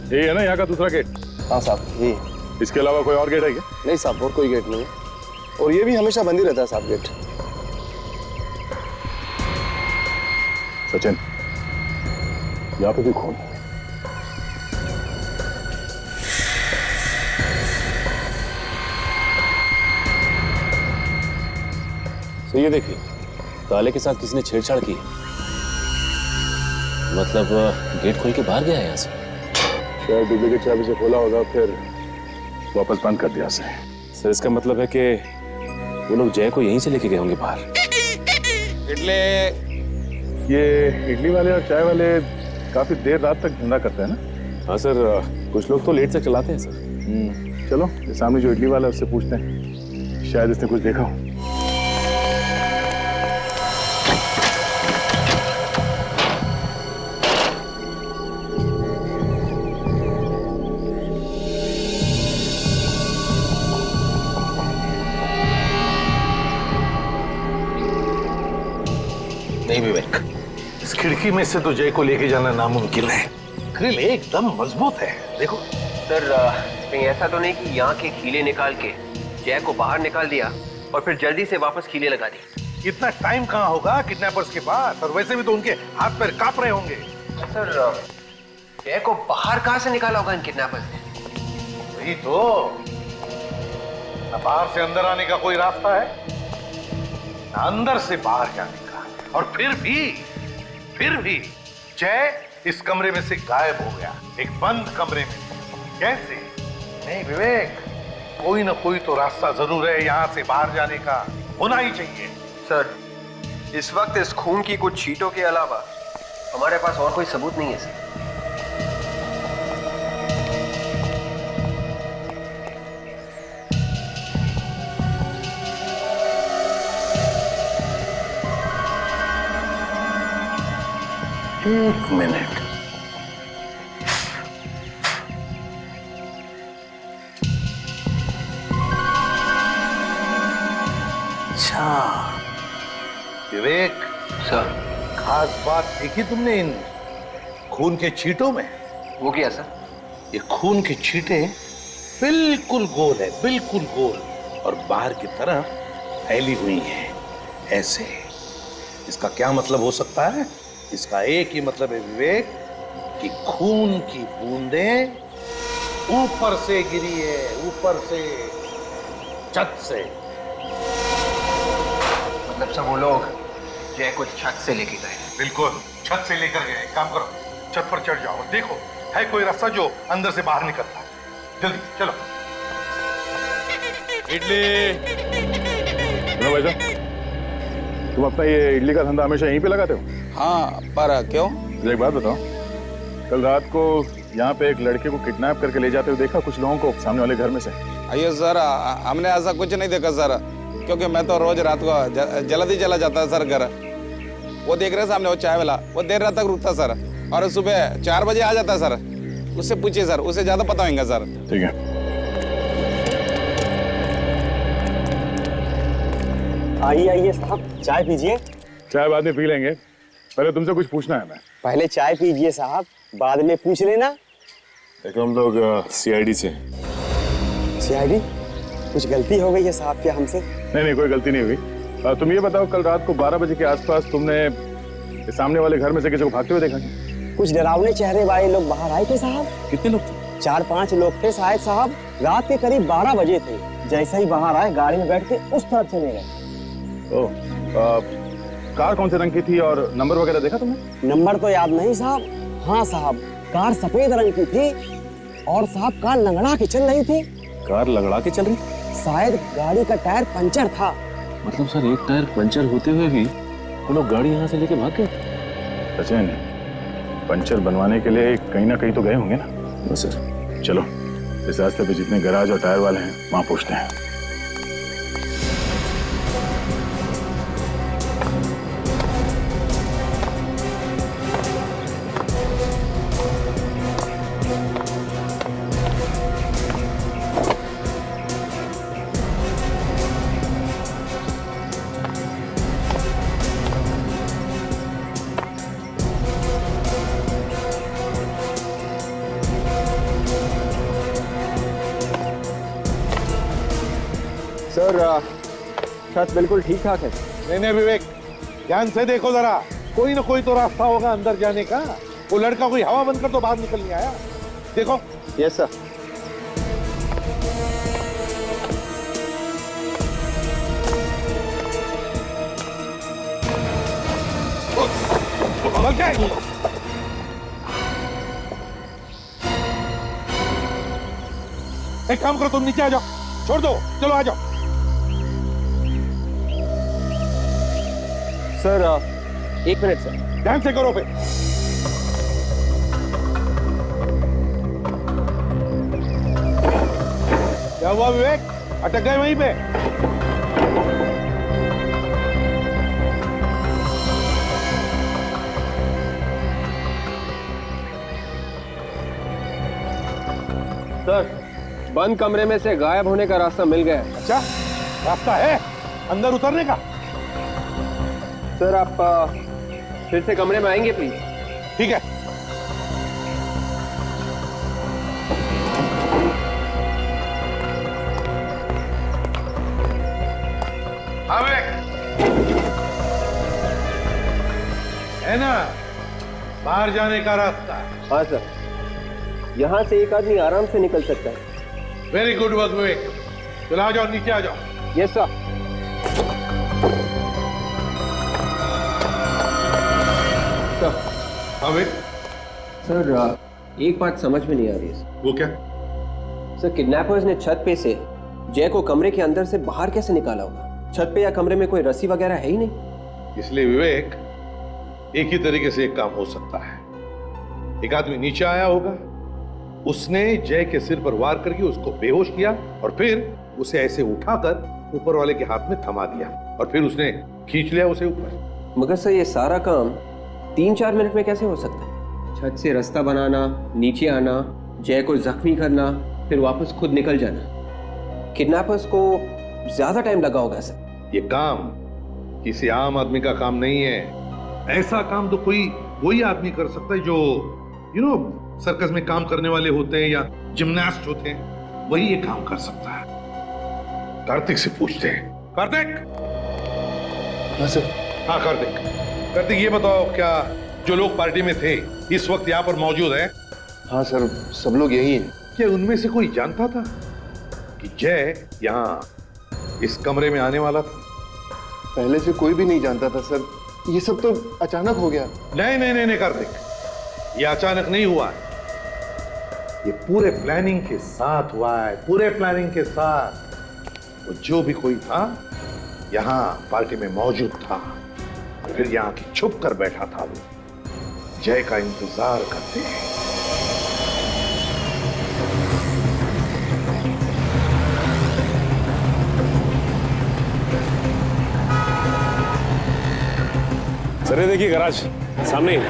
ये है ना यहाँ का दूसरा गेट? हाँ साहब, ये। इसके अलावा कोई और गेट है क्या? नहीं साहब, और कोई गेट नहीं है, और ये भी हमेशा बंद ही रहता है साहब गेट। सचिन, यहाँ पे भी खून है। तो ये देखिए, ताले के साथ किसी ने छेड़छाड़ की है। मतलब गेट खोल के बाहर गया है यहाँ से। शायद डुप्लीकेट चाबी से खोला होगा, फिर वापस बंद कर दिया सर। सर इसका मतलब है कि वो लोग जय को यहीं से लेके गए होंगे बाहर। इडली, ये इडली वाले और चाय वाले काफी देर रात तक धंधा करते हैं ना? हाँ सर, कुछ लोग तो लेट तक चलाते हैं सर। चलो ये सामने जो इडली वाला है उससे पूछते हैं, शायद इसने कुछ देखा हो। नहीं विवेक, इस खिड़की में से तो जय को लेके जाना नामुमकिन है। ग्रिल एकदम मजबूत है, देखो। सर कहीं ऐसा तो नहीं कि यहाँ के कीले निकाल के जय को बाहर निकाल दिया और फिर जल्दी से वापस कीले लगा दी? इतना टाइम कहाँ होगा किडनैपर्स के पास, और वैसे भी तो उनके हाथ पैर कांप रहे होंगे। सर जय को बाहर कहाँ से निकाला होगा इन किडनैपर्स ने? वही तो, न बाहर से अंदर आने का कोई रास्ता है, न अंदर से बाहर जाने का, और फिर भी जय इस कमरे में से गायब हो गया, एक बंद कमरे में। कैसे? नहीं विवेक, कोई ना कोई तो रास्ता जरूर है यहाँ से बाहर जाने का, होना ही चाहिए। सर इस वक्त इस खून की कुछ छींटों के अलावा हमारे पास और कोई सबूत नहीं है सर। एक मिनट, अच्छा विवेक सर, खास बात देखी तुमने इन खून के छींटों में? वो क्या सर? ये खून के छींटे बिल्कुल गोल है, बिल्कुल गोल, और बाहर की तरफ फैली हुई हैं, ऐसे। इसका क्या मतलब हो सकता है? इसका एक ही मतलब है विवेक, कि खून की बूंदें ऊपर से गिरी है, ऊपर से, छत से। मतलब सब वो लोग जय को छत से लेके गए? बिल्कुल, छत से लेकर गए। काम करो, छत पर चढ़ जाओ, देखो है कोई रास्ता जो अंदर से बाहर निकलता है। जल्दी चलो। इडली। सुनो भाई साहब, तुम अपना ये इडली का धंधा हमेशा यहीं पे लगाते हो? हाँ, पर क्यों? मुझे एक बात बताओ, कल रात को यहाँ पे एक लड़के को किडनैप करके ले जाते हुए देखा कुछ लोगों को सामने वाले घर में से? अयो सर, हमने ऐसा कुछ नहीं देखा सर, क्योंकि मैं तो रोज रात को जल्दी चला जाता है सर घर। वो देख रहे सामने वो चाय वाला, वो देर रात तक रुकता सर, और सुबह 4 बजे आ जाता सर। उससे पूछिए सर, उसे ज्यादा पता होगा सर। ठीक है। आइए साहब, चाय पीजिए। चाय बाद में पी लेंगे, पहले तुमसे कुछ पूछना है। मैं पहले चाय पीजिए साहब, बाद में पूछ लेना। देखो हम लोग सीआईडी से। सीआईडी? कुछ गलती हो गई है साहब क्या हमसे? नहीं, कोई गलती नहीं हुई। तुम ये बताओ, कल रात को 12 बजे के आसपास तुमने सामने वाले घर में से किसी को भागते हुए देखा? कुछ डरावने चेहरे वाले लोग बाहर आए थे साहब। कितने लोग थे? 4-5 लोग थे शायद साहब। रात के करीब 12 बजे थे। जैसे ही बाहर आए, गाड़ी में बैठ के उस तरफ चले गए। कार कौन से रंग की थी और नंबर वगैरह देखा तुमने? नंबर तो याद नहीं साहब। हाँ साहब, कार सफेद रंग की थी, और साहब कार लंगड़ा के चल रही थी। कार लंगड़ा के चल रही? शायद गाड़ी का टायर पंचर था। मतलब सर, एक टायर पंचर होते हुए भी वो लोग गाड़ी यहाँ से लेके भाग गए? सचिन, पंचर बनवाने के लिए कहीं ना कहीं तो गए होंगे ना? सर चलो, इस रास्ते पे जितने गैराज और टायर वाले हैं वहां पूछते हैं। सर, छत बिल्कुल ठीक ठाक है। नहीं विवेक, ध्यान से देखो जरा, कोई ना कोई तो रास्ता होगा अंदर जाने का। वो लड़का कोई हवा बंद कर तो बाहर निकल नहीं आया। देखो। Yes sir. एक काम करो, तुम नीचे आ जाओ, छोड़ दो, चलो आ जाओ। Sir 1 minute sir. ध्यान से करो पे। क्या हुआ विवेक, अटक गए वहीं पे? सर, बंद कमरे में से गायब होने का रास्ता मिल गया। अच्छा, रास्ता है अंदर उतरने का? सर आप फिर से कमरे में आएंगे प्लीज? ठीक है। है ना बाहर जाने का रास्ता? हाँ सर, यहाँ से एक आदमी आराम से निकल सकता है। वेरी गुड वर्क विवेक। चलो आ जाओ, नीचे आ जाओ। Yes sir. सर एक बात समझ में नहीं आ रही है। वो क्या? सर किडनैपर्स ने छत पे से जय को कमरे के अंदर से बाहर कैसे निकाला होगा? छत पे या कमरे में कोई रस्सी वगैरह है ही नहीं। इसलिए विवेक, एक ही तरीके से एक काम हो सकता है। एक आदमी नीचे आया होगा, उसने जय के सिर पर वार करके उसको बेहोश किया और फिर उसे ऐसे उठाकर ऊपर वाले के हाथ में थमा दिया और फिर उसने खींच लिया उसे ऊपर। मगर सर ये सारा काम 3-4 मिनट में कैसे हो सकता है? छत से रास्ता बनाना, नीचे आना, जय को जख्मी करना, फिर वापस खुद निकल जाना। किडनैपर्स को ज्यादा टाइम लगा होगा सर। ये काम किसी आम आदमी का काम नहीं है। ऐसा काम तो कोई वही आदमी कर सकता है जो सर्कस में काम करने वाले होते हैं या जिम्नास्ट होते हैं, वही ये काम कर सकता है। कार्तिक से पूछते हैं। कार्तिक। हाँ सर। हाँ कार्तिक, कार्तिक ये बताओ, क्या जो लोग पार्टी में थे इस वक्त यहाँ पर मौजूद हैं? हाँ सर, सब लोग यही हैं। क्या उनमें से कोई जानता था कि जय यहाँ इस कमरे में आने वाला था? पहले से कोई भी नहीं जानता था सर, ये सब तो अचानक हो गया। नहीं नहीं नहीं नहीं कार्तिक, ये अचानक नहीं हुआ है, ये पूरे प्लानिंग के साथ हुआ है, पूरे प्लानिंग के साथ। वो जो भी कोई था यहाँ पार्टी में मौजूद था, फिर यहाँ की छुप कर बैठा था, वो जय का इंतजार करते हैं। सर ये देखिए गैराज सामने ही।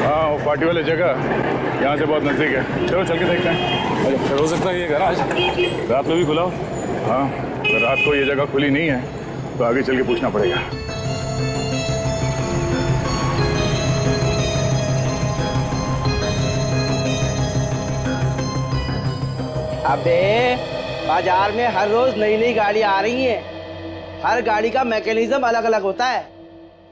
हाँ वो पार्टी वाली जगह यहाँ से बहुत नजदीक है। चलो चल के देखते हैं। सर हो सकता है ये गैराज रात में भी खुला हो। हाँ अगर रात को ये जगह खुली नहीं है तो आगे चल के पूछना पड़ेगा। अबे बाजार में हर रोज नई नई गाड़ी आ रही है। हर गाड़ी का मैकेनिज्म अलग अलग होता है।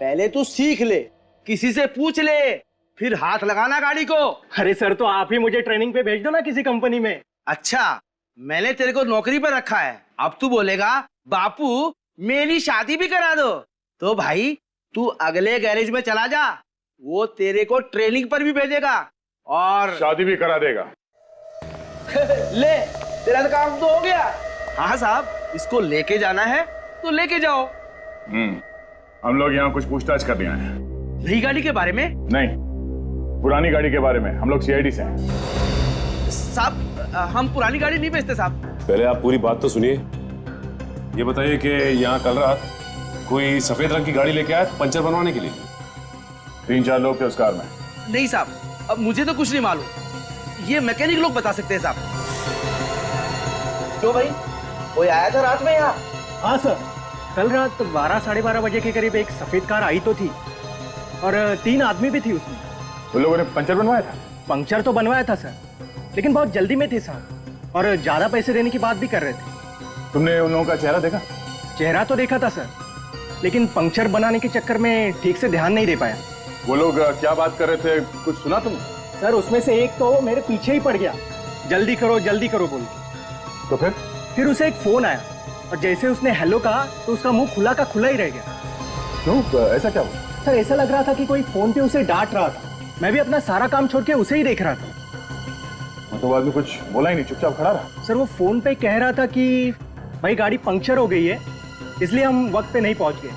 पहले तू सीख ले, किसी से पूछ ले, फिर हाथ लगाना गाड़ी को। अरे सर तो आप ही मुझे ट्रेनिंग पे भेज दो ना किसी कंपनी में। अच्छा, मैंने तेरे को नौकरी पर रखा है, अब तू बोलेगा बापू मेरी शादी भी करा दो। तो भाई तू अगले गैरेज में चला जा, वो तेरे को ट्रेनिंग पर भी भेजेगा और शादी भी करा देगा। ले तेरा तो काम तो हो गया। हाँ साहब, इसको लेके जाना है तो लेके जाओ। हम लोग यहाँ कुछ पूछताछ करने आए हैं। नई गाड़ी के बारे में? नहीं, पुरानी गाड़ी के बारे में। हम लोग सीआईडी से हैं। साहब हम पुरानी गाड़ी नहीं बेचते साहब। पहले आप पूरी बात तो सुनिए। ये बताइए कि यहाँ कल रात कोई सफेद रंग की गाड़ी लेके आया पंचर बनवाने के लिए? 3-4 लोग थे उस कार में। नहीं साहब, अब मुझे तो कुछ नहीं मालूम, ये मैकेनिक लोग बता सकते हैं साहब। क्यों भाई, कोई आया था रात में यहाँ? हाँ सर, कल रात 12-12:30 बजे के करीब एक सफेद कार आई तो थी और 3 आदमी भी थी उसमें। उन लोगों ने पंचर बनवाया था? पंक्चर तो बनवाया था सर, लेकिन बहुत जल्दी में थे साहब और ज्यादा पैसे देने की बात भी कर रहे थे। तुमने उन लोगों का चेहरा देखा? चेहरा तो देखा था सर, लेकिन पंक्चर बनाने के चक्कर में ठीक से ध्यान नहीं दे पाया। वो लोग क्या बात कर रहे थे, कुछ सुना तुम? सर उसमें से एक तो मेरे पीछे ही पड़ गया, जल्दी करो बोल के। तो फिर उसे एक फोन आया और जैसे उसने हेलो कहा तो उसका मुंह खुला का खुला ही रह गया। क्यों, ऐसा क्या हुआ? सर ऐसा लग रहा था कि कोई फोन पे उसे डांट रहा था। मैं भी अपना सारा काम छोड़ के उसे ही देख रहा था। मतलब आदमी कुछ बोला ही नहीं, चुपचाप खड़ा रहा? सर वो फोन पे कह रहा था कि भाई गाड़ी पंक्चर हो गई है, इसलिए हम वक्त पे नहीं पहुंच गए।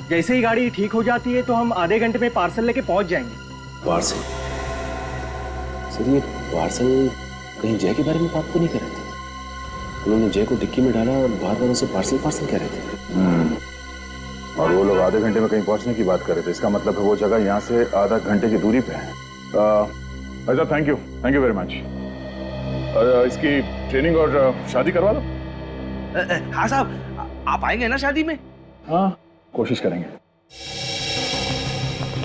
जैसे ही गाड़ी ठीक हो जाती है तो हम आधे घंटे में पार्सल लेके पहुंच जाएंगे। पार्सल? सर ये पार्सल कहीं जय के बारे में बात तो नहीं कर रहे थे? उन्होंने जय को डिक्की में डाला और बार-बार उसे पार्सल कह रहे थे। और वो लोग आधे घंटे में कहीं पहुंचने की बात कर रहे थे। इसका मतलब है वो जगह यहाँ से आधा घंटे की दूरी पे है। अच्छा, थैंक यू वेरी मच। इसकी ट्रेनिंग और शादी करवा दो। हाँ साहब, आप आएंगे ना शादी में? हाँ, कोशिश करेंगे।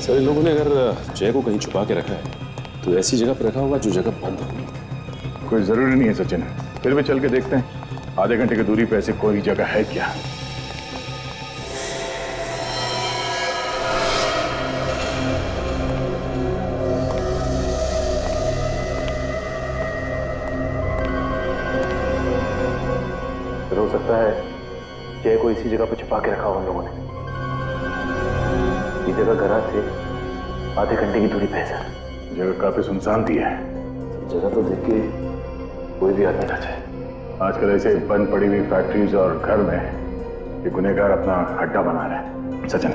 सर, इन लोगों ने अगर जय को कहीं छुपा के रखा है तो ऐसी जगह पर रखा होगा जो जगह बंद होगी। कोई जरूरी नहीं है सचिन, फिर भी चल के देखते हैं। आधे घंटे की दूरी पे ऐसी कोई जगह है क्या? हो सकता है जय को इसी जगह पर छुपा के रखा हो उन लोगों ने। ये जगह गराज से आधे घंटे की दूरी पे है सर। जगह काफी सुनसान भी है। जगह तो देख के कोई भी आदमी ना चाहे। आजकल ऐसे बंद पड़ी हुई फैक्ट्रीज और घर में ये गुनहगार अपना अड्डा बना रहे हैं। सचिन,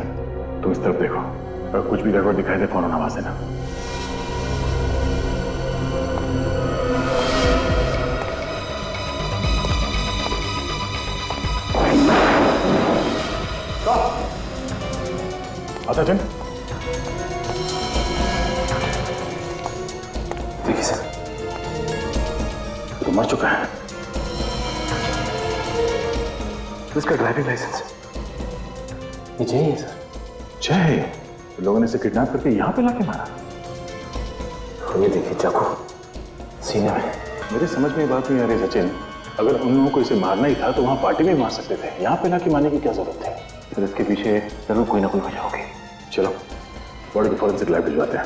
तुम इस तरफ देखो, अगर कुछ भी गड़बड़ दिखाई दे फौरन आवाज देना। सचिन, देखिए सर, तो मर चुका है। इसका ड्राइविंग लाइसेंस ये जय है सर। जय? तो लोगों ने इसे किडनैप करके यहाँ पे लाके मारा। ये देखिए चाकू सीने में। मेरे समझ में बात नहीं आ रही सचिन, अगर उन लोगों को इसे मारना ही था तो वहां पार्टी में मार सकते थे, यहाँ पे लाके मारने की क्या जरूरत है? सर, इसके पीछे जरूर कोई ना कोई वजह होगी। चलो बॉडी को फॉरेंसिक लैब भिजवाते हैं।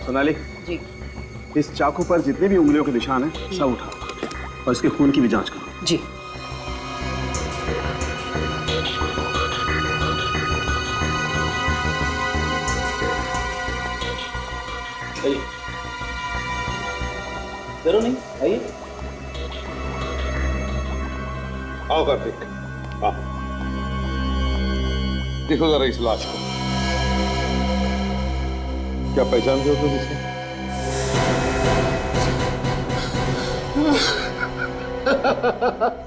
सोनाली जी, इस चाकू पर जितने भी उंगलियों के निशान हैं सब उठाओ और इसके खून की भी जांच करो। जी। जरूर नहीं, आइए। आओ कार्तिक, आओ। देखो जरा इस लाश को, क्या पहचानते हो तुम इसे?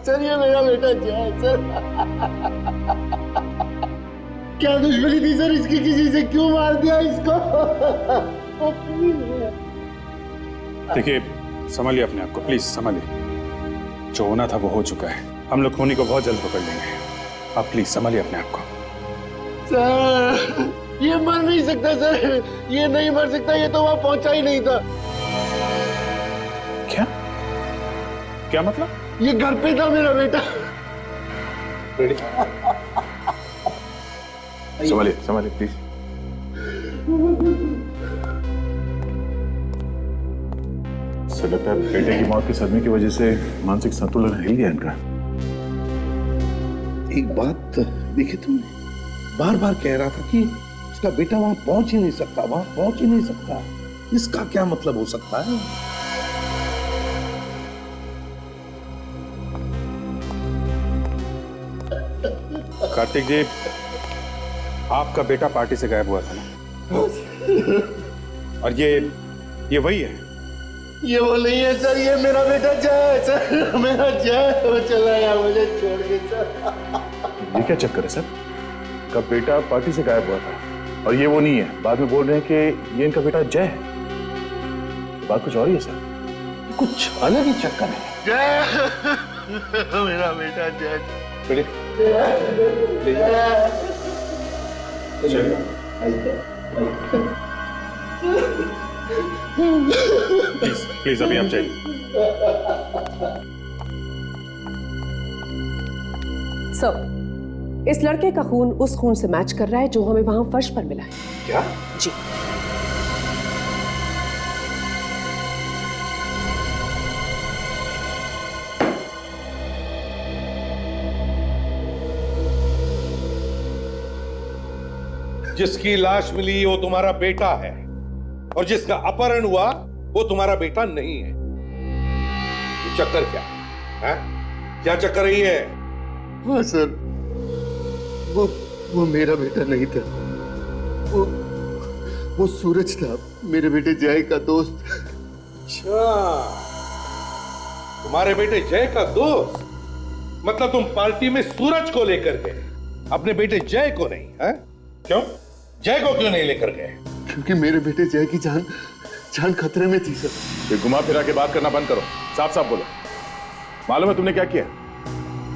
सर, ये मेरा बेटा जय सर। क्या दुश्मनी थी सर इसकी, किसी से क्यों मार दिया इसको? देखिए, संभालिए अपने आप को, प्लीज संभालिए। जो होना था वो हो चुका है, हम लोग खूनी को बहुत जल्द पकड़ लेंगे। आप प्लीज संभालिए अपने आप को। सर, ये मर नहीं सकता सर, ये नहीं मर सकता, ये तो वहां पहुंचा ही नहीं था। क्या क्या मतलब? ये घर पे था मेरा बेटा। संभालिए संभालिए प्लीज। सर, लगता है बेटे की मौत के सदमे की वजह से मानसिक संतुलन हिल गया इनका। एक बात देखी तुमने, बार बार कह रहा था कि उसका बेटा वहां पहुंच ही नहीं सकता, वहां पहुंच ही नहीं सकता। इसका क्या मतलब हो सकता है? कार्तिक जी, आपका बेटा पार्टी से गायब हुआ था ना? और ये वही है? ये वो नहीं है सर, ये मेरा बेटा जय है सर, मेरा जय। वो चला गया मुझे छोड़ के सर। ये क्या चक्कर है सर? का बेटा पार्टी से गायब हुआ था और ये वो नहीं है, बाद में बोल रहे हैं कि ये इनका बेटा जय है। बात कुछ और ही है सर, कुछ अलग ही चक्कर है। जय, मेरा बेटा जय। प्लीज अभी आप जाइए। सर, इस लड़के का खून उस खून से मैच कर रहा है जो हमें वहां फर्श पर मिला है। क्या? जी। जिसकी लाश मिली वो तुम्हारा बेटा है और जिसका अपहरण हुआ वो तुम्हारा बेटा नहीं है। ये चक्कर क्या है? क्या चक्कर रही है? हाँ सर, वो मेरा बेटा नहीं था, वो सूरज था, मेरे बेटे जय का दोस्त। अच्छा, तुम्हारे बेटे जय का दोस्त? मतलब तुम पार्टी में सूरज को लेकर गए, अपने बेटे जय को नहीं है? क्यों? जय को क्यों नहीं लेकर गए? क्योंकि मेरे बेटे जय की जान खतरे में थी सर। ये घुमा फिरा के बात करना बंद करो, साफ साफ बोलो। मालूम है तुमने क्या किया?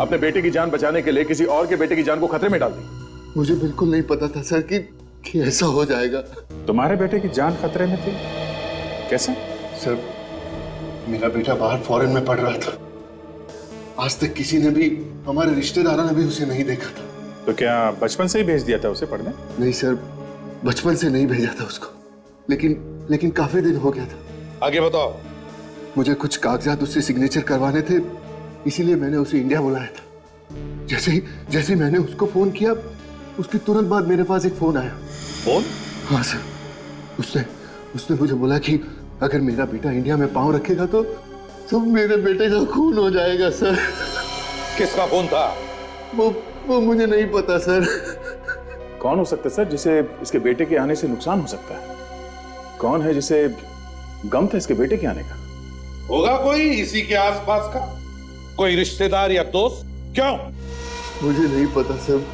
अपने बेटे की जान बचाने के लिए किसी और के बेटे की जान को खतरे में डाल दी। मुझे बिल्कुल नहीं पता था सर कि ऐसा हो जाएगा। तुम्हारे बेटे की जान खतरे में थी? कैसे? सर, मेरा बेटा बाहर फॉरेन में पढ़ रहा था। आज तक किसी ने भी, हमारे रिश्तेदारों ने भी उसे नहीं देखा था। तो क्या बचपन से ही भेज दिया था उसे पढ़ने? नहीं सर, बचपन से नहीं भेजा था उसको, लेकिन काफी दिन हो गया था। आगे बताओ। मुझे कुछ कागजात उससे सिग्नेचर करवाने थे, इसीलिए मैंने उसे इंडिया बुलाया था। जैसे ही मैंने उसको फोन किया, उसके तुरंत बाद मेरे पास एक फोन आया। फोन? हाँ सर, उसने मुझे बोला कि अगर मेरा बेटा इंडिया में पांव रखेगा तो मेरे बेटे का खून हो जाएगा सर। किसका फोन था? वो मुझे नहीं पता सर। कौन हो सकता है सर जिसे इसके बेटे के आने से नुकसान हो सकता है? कौन है जिसे गम था इसके बेटे के आने का? होगा कोई इसी के आसपास का, कोई रिश्तेदार या दोस्त। क्यों? मुझे नहीं पता सर,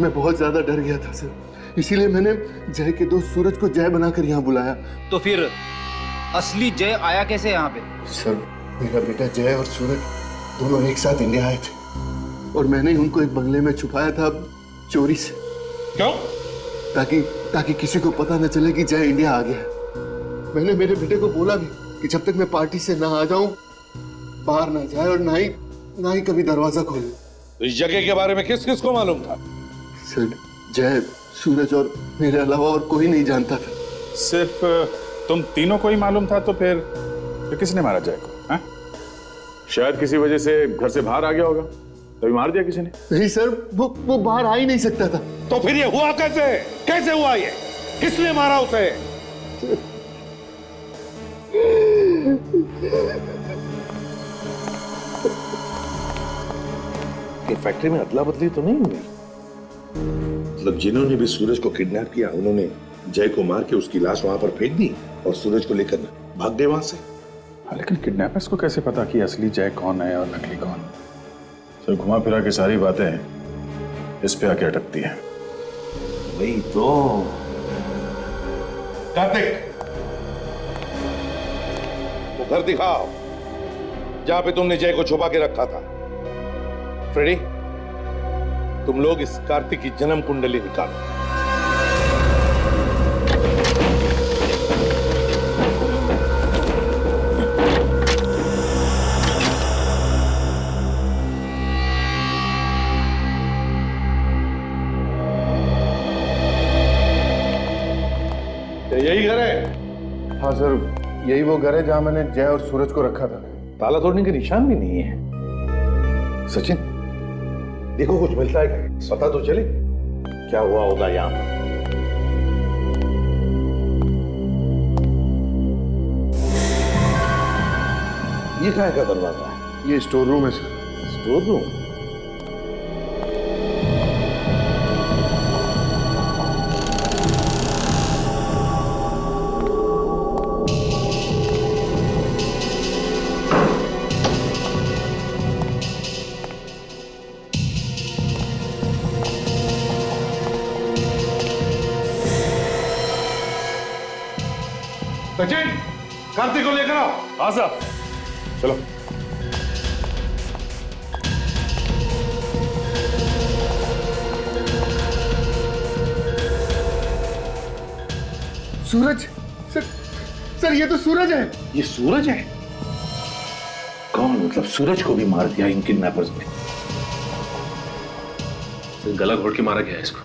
मैं बहुत ज्यादा डर गया था सर, इसीलिए मैंने जय के दोस्त सूरज को जय बनाकर यहाँ बुलाया। तो फिर असली जय आया कैसे यहाँ पे? सर, मेरा बेटा जय और सूरज दोनों एक साथ इंडिया आए थे और मैंने उनको एक बंगले में छुपाया था चोरी से। क्यों? ताकि किसी को पता न चले कि जय इंडिया आ गया। मैंने मेरे बेटे को बोला भी कि जब तक मैं पार्टी से ना आ जाऊं, बाहर ना जाए और ना ही कभी दरवाजा खोले। तो इस जगह के बारे में किस किस को मालूम था? सर, जय, सूरज और मेरे अलावा और कोई नहीं जानता था। सिर्फ तुम तीनों को ही मालूम था? तो फिर किसने मारा जय को? हा? शायद किसी वजह से घर से बाहर आ गया होगा, तभी मार दिया किसी ने। नहीं सर, वो बाहर आ ही नहीं सकता था। तो फिर ये हुआ कैसे? कैसे हुआ ये? किसने मारा उसे? ये फैक्ट्री में अदला बदली तो नहीं हुई? मतलब जिन्होंने भी सूरज को किडनैप किया, उन्होंने जय को मार के उसकी लाश वहां पर फेंक दी और सूरज को लेकर भाग गए वहां से। हाँ, लेकिन किडनैपर्स को कैसे पता कि असली जय कौन है और नकली कौन? तो घुमा फिरा के सारी बातें इस पे आके अटकती है। वही तो। कार्तिक, वो घर दिखाओ जहां पे तुमने जय को छुपा के रखा था। फ्रेडी, तुम लोग इस कार्तिक की जन्म कुंडली निकालो। यही घर है? हाँ सर, यही वो घर है जहां मैंने जय और सूरज को रखा था। ताला तोड़ने के निशान भी नहीं है। सचिन, देखो कुछ मिलता है क्या? पता तो चले क्या हुआ होगा यहाँ पर। ये कहाँ का दरवाजा है? ये स्टोर रूम है sir. Store room? Sachin, Kartik को लेकर आओ। हाँ साहब, चलो। सूरज? सर ये तो सूरज है। ये सूरज है? कौन? मतलब सूरज को भी मार दिया इन किडनैपर्स ने? गला घोट के मारा गया इसको।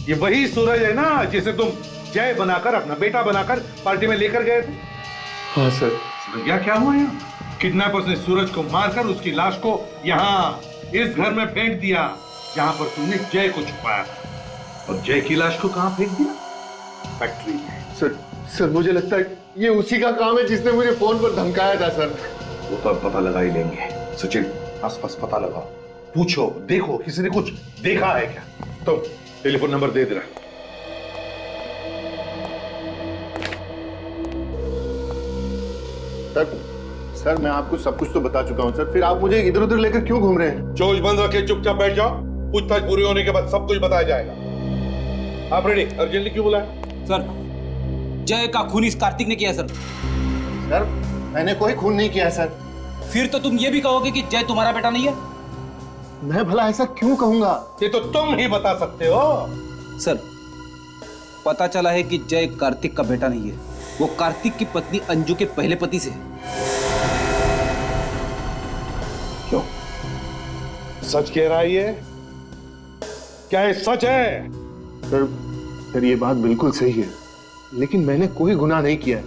ये वही सूरज है ना जिसे तुम जय बनाकर, अपना बेटा बनाकर पार्टी में लेकर गए थे? हाँ सर। भैया क्या हुआ यहाँ? किडनैपर्स ने सूरज को मारकर उसकी लाश को यहाँ इस घर में फेंक दिया जहां पर तुमने जय को छुपाया था। और जय की लाश को कहां फेंक दिया? फैक्ट्री में। सर मुझे लगता है ये उसी का काम है जिसने मुझे फोन पर धमकाया था सर। वो तो अब पता लगा ही लेंगे। सचिन, आसपास पता लगाओ, पूछो, देखो किसी ने कुछ देखा है क्या? तो टेलीफोन नंबर दे दे रहा। सर मैं आपको सब कुछ तो बता चुका हूं सर, फिर आप मुझे इधर उधर लेकर क्यों घूम रहे हैं? चोच बंद रखे चुपचाप बैठ जाओ। पूछताछ पूरी होने के बाद सब कुछ बताया जाएगा। आप रेडी? अर्जेंटली क्यों बुलाया? सर, जय का खून इस कार्तिक ने किया सर। सर, मैंने कोई खून नहीं किया सर। फिर तो तुम ये भी कहोगे कि जय तुम्हारा बेटा नहीं है? मैं भला ऐसा क्यों कहूंगा? ये तो तुम ही बता सकते हो। सर, पता चला है कि जय कार्तिक का बेटा नहीं है, वो कार्तिक की पत्नी अंजू के पहले पति से है। क्यों? सच कह रहा है ये? क्या ये सच है? सर ये बात बिल्कुल सही है, लेकिन मैंने कोई गुनाह नहीं किया है।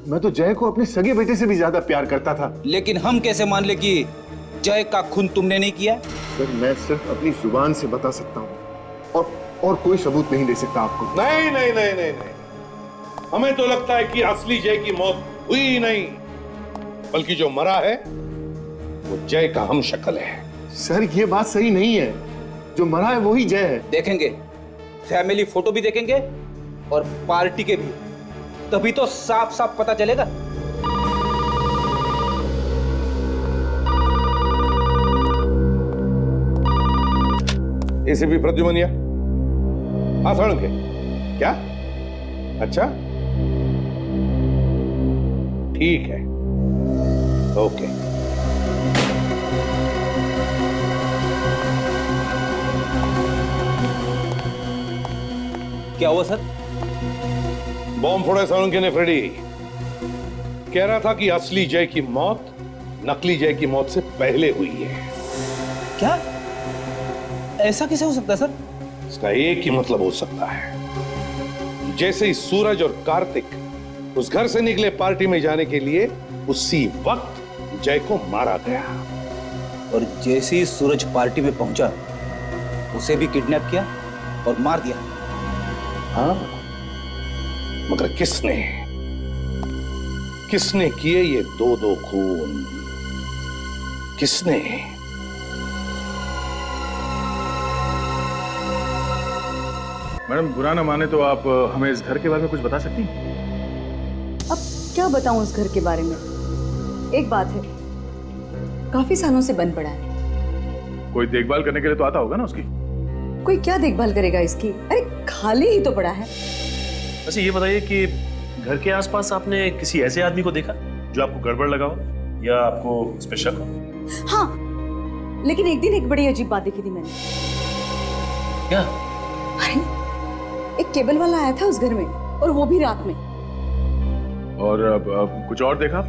मैं तो जय को अपने सगे बेटे से भी ज्यादा प्यार करता था। लेकिन हम कैसे मान ले कि जय का खून तुमने नहीं किया? सर, मैं सिर्फ अपनी जुबान से बता सकता हूँ और कोई सबूत नहीं दे सकता आपको। नहीं नहीं नहीं नहीं नहीं, हमें तो लगता है कि असली जय की मौत हुई ही नहीं, बल्कि जो मरा है वो जय का हम शक्ल है। सर, ये बात सही नहीं है। जो मरा है वही जय है। देखेंगे, फैमिली फोटो भी देखेंगे और पार्टी के भी, तभी तो साफ साफ पता चलेगा। एसीपी प्रद्युमनिया, हाँ साळुंखे, क्या? अच्छा, ठीक है, ओके। क्या हुआ सर? बॉम्ब फोड़ा साळुंखे ने फ्रेडी। कह रहा था कि असली जय की मौत नकली जय की मौत से पहले हुई है। क्या? ऐसा कैसे हो सकता है सर? इसका एक ही मतलब हो सकता है, जैसे ही सूरज और कार्तिक उस घर से निकले पार्टी में जाने के लिए, उसी वक्त जय को मारा गया। और जैसे ही सूरज पार्टी में पहुंचा, उसे भी किडनैप किया और मार दिया। हाँ, मगर किसने किए ये दो खून? किसने? मैडम, बुरा ना माने तो आप हमें इस घर के बारे में कुछ बता सकती हैं? अब क्या बताऊं उस घर के बारे में? एक बात है, काफी सालों से बंद पड़ा है। कोई देखभाल करने के लिए तो आता होगा ना उसकी? कोई क्या देखभाल करेगा इसकी? अरे खाली ही तो पड़ा है। अच्छा ये बताइए कि घर के आसपास आपने किसी ऐसे आदमी को देखा जो आपको गड़बड़ लगा हो या आपको उस पे शक हो? हाँ, लेकिन एक दिन एक बड़ी अजीब बात देखी थी मैंने। क्या? अरे, एक केबल वाला आया था उस घर में, और वो भी रात में। और अब कुछ और देखा?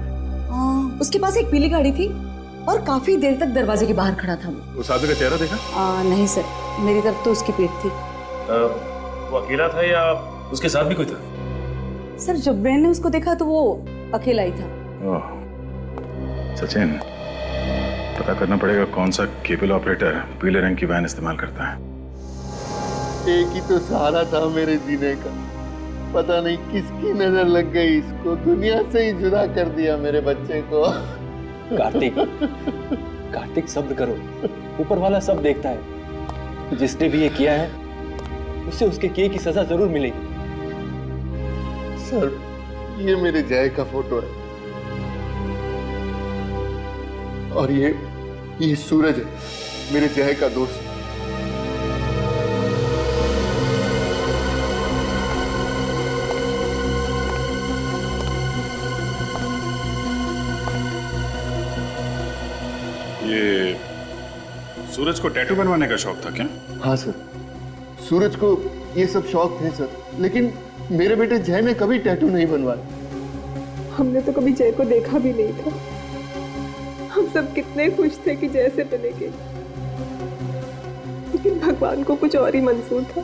उसके पास एक पीली गाड़ी थी और काफी देर तक दरवाजे के बाहर खड़ा था वो। उस आदमी का चेहरा देखा? नहीं सर, मेरी तरफ तो उसकी पीठ थी। वो अकेला था या उसके साथ भी कोई था? सर, जब ब्रेन ने उसको देखा तो वो अकेला ही था। सचिन, पता करना पड़ेगा कौन सा केबल ऑपरेटर पीले रंग की वैन इस्तेमाल करता है। एक ही तो सहारा था मेरे जीने का, पता नहीं किसकी नजर लग गई, इसको दुनिया से ही जुदा कर दिया मेरे बच्चे को। कार्तिक सब्र करो, ऊपर वाला सब देखता है। जिसने भी ये किया है उसे उसके किए की सजा जरूर मिलेगी। सर, ये मेरे जय का फोटो है और ये सूरज है, मेरे जय का दोस्त। ये सूरज को टैटू बनवाने का शौक था क्या? हाँ सर, सूरज को ये सब शौक थे सर, लेकिन मेरे बेटे जय ने कभी टैटू नहीं बनवाया। हमने तो कभी जय को देखा भी नहीं था। हम सब कितने खुश थे कि जय से मिलेंगे, लेकिन भगवान को कुछ और ही मंजूर था।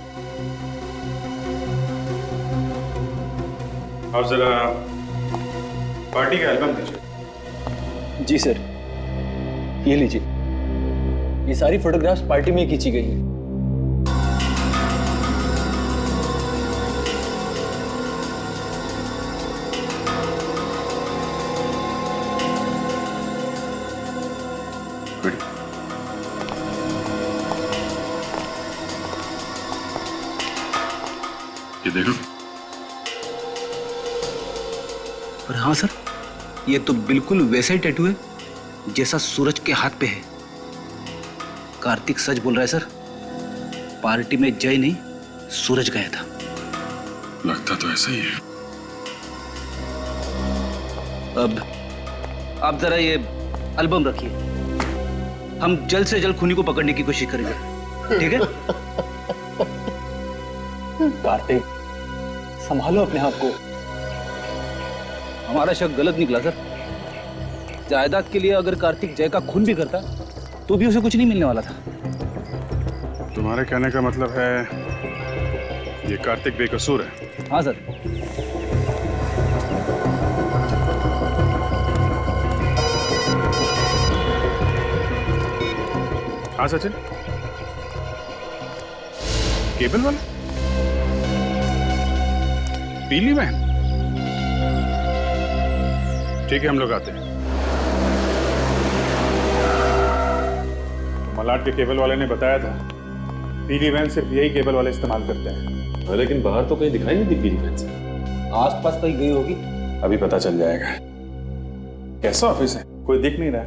आप जरा पार्टी का एल्बम दीजिए। जी सर, ये लीजिए। ये सारी फोटोग्राफ्स पार्टी में खींची गई है। ये देखो। पर हाँ सर, ये तो बिल्कुल वैसा ही टैटू है जैसा सूरज के हाथ पे है। कार्तिक सच बोल रहा है सर। पार्टी में जय नहीं सूरज गया था। लगता तो ऐसा ही है। अब आप जरा ये एल्बम रखिए, हम जल्द से जल्द खूनी को पकड़ने की कोशिश करेंगे, ठीक है? कार्तिक, संभालो अपने आप को। हमारा शक गलत निकला सर। जायदाद के लिए अगर कार्तिक जय का खून भी करता तो भी उसे कुछ नहीं मिलने वाला था। तुम्हारे कहने का मतलब है ये कार्तिक बेकसूर है? हाँ सर। हाँ सचिन, केबल वाला पीली बहन, ठीक है हम लोग आते हैं। मलाड के केबल वाले ने बताया था पीली वैन सिर्फ यही केबल वाले इस्तेमाल करते हैं। लेकिन बाहर तो कहीं दिखाई नहीं दी पीली वैन से। आसपास कहीं गई होगी। अभी पता चल जाएगा। कैसा ऑफिस है, कोई दिख नहीं रहा?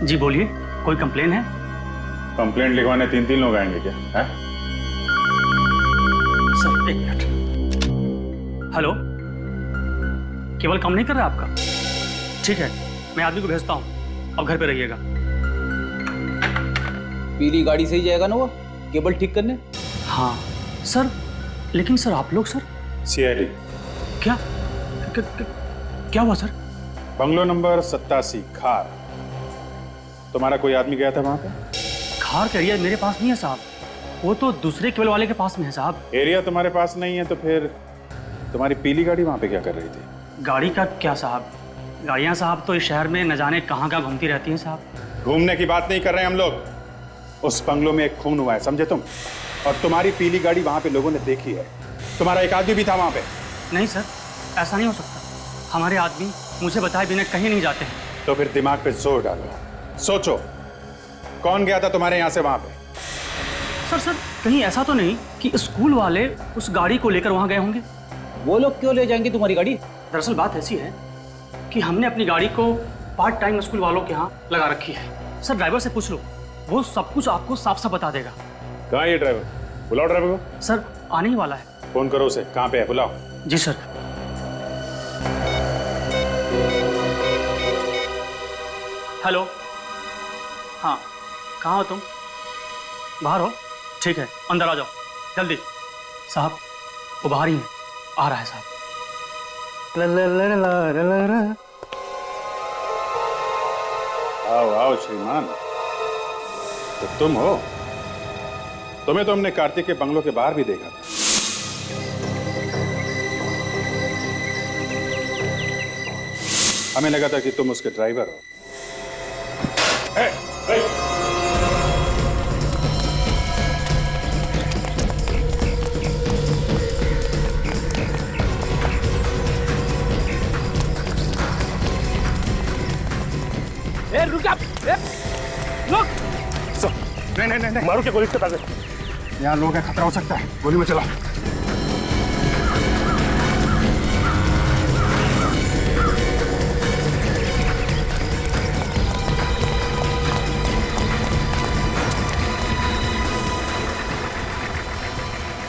जी बोलिए, कोई कंप्लेन है? कंप्लेंट लिखवाने 3 लोग आएंगे क्या है? सर एक मिनट। हेलो, केबल काम नहीं कर रहा आपका? ठीक है, मैं आदमी को भेजता हूँ, अब घर पे रहिएगा। पीली गाड़ी से ही जाएगा ना वो केबल ठीक करने? हाँ सर, लेकिन सर आप लोग सर सीआईडी क्या क्या हुआ सर? बंगलो नंबर 87 खार। तुम्हारा कोई आदमी गया था वहां पे? खार का एरिया मेरे पास नहीं है साहब, वो तो दूसरे केबल वाले के पास में है साहब। एरिया तुम्हारे पास नहीं है तो फिर तुम्हारी पीली गाड़ी वहां पे क्या कर रही थी? गाड़ी का क्या साहब, गाड़ियाँ साहब तो इस शहर में न जाने कहाँ कहाँ घूमती रहती हैं साहब। घूमने की बात नहीं कर रहे हैं हम लोग। उस बंगलो में एक खून हुआ है, समझे तुम? और तुम्हारी पीली गाड़ी वहां पे लोगों ने देखी है। तुम्हारा एक आदमी भी था वहां पे। नहीं सर, ऐसा नहीं हो सकता। हमारे आदमी मुझे बताए बिना कहीं नहीं जाते हैं। तो फिर दिमाग पे जोर डालो, सोचो कौन गया था तुम्हारे यहाँ से वहां पे? सर कहीं ऐसा तो नहीं कि स्कूल वाले उस गाड़ी को लेकर वहां गए होंगे? वो लोग क्यों ले जाएंगे तुम्हारी गाड़ी? दरअसल बात ऐसी है कि हमने अपनी गाड़ी को पार्ट टाइम स्कूल वालों के यहाँ लगा रखी है। सर ड्राइवर से पूछ लो, वो सब कुछ आपको साफ साफ बता देगा। कहाँ है ये ड्राइवर? बुलाओ ड्राइवर को। सर आने ही वाला है। फोन करो उसे, कहाँ पे है बुलाओ। जी सर। हेलो, हाँ कहाँ हो तुम? बाहर हो? ठीक है अंदर आ जाओ जल्दी। साहब वो बाहर ही है, आ रहा है साहब। आओ आओ श्रीमान, तो तुम हो? तुम्हें तो हमने कार्तिक के बंगलों के बाहर भी देखा था। हमें लगा था कि तुम उसके ड्राइवर हो। रुक जा, रुक। नहीं, मारो क्या गोली के ताकत? यहाँ लोग हैं, खतरा हो सकता है, गोली में चला।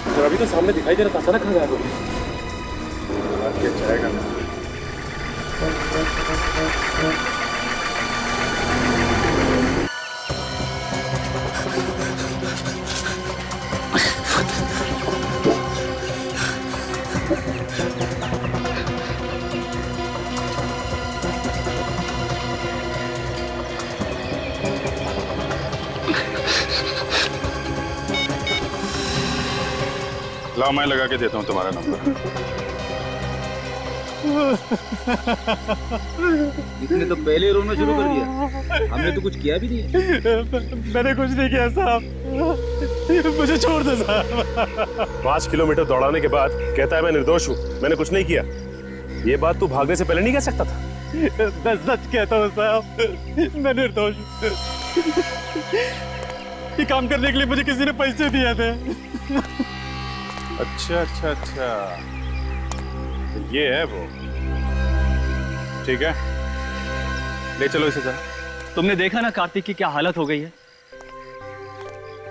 तो अभी तो सामने दिखाई दे रहा था, अचानक कहाँ गायब हो गया? जाएगा ना। लाओ मैं लगा के देता हूँ तुम्हारा नंबर। इसने तो पहले ही रोना शुरू कर दिया, हमने तो कुछ किया भी नहीं। मैंने कुछ नहीं किया साहब, मुझे छोड़ दो साहब। 5 किलोमीटर दौड़ाने के बाद कहता है मैं निर्दोष हूँ, मैंने कुछ नहीं किया। ये बात तू भागने से पहले नहीं कह सकता था? मैं सच कहता हूँ साहब, मैं निर्दोष हूँ। ये काम करने के लिए मुझे किसी ने पैसे दिए थे। अच्छा, तो ये है वो। ठीक है, ले चलो इसे जरा। तुमने देखा ना कार्तिक की क्या हालत हो गई है।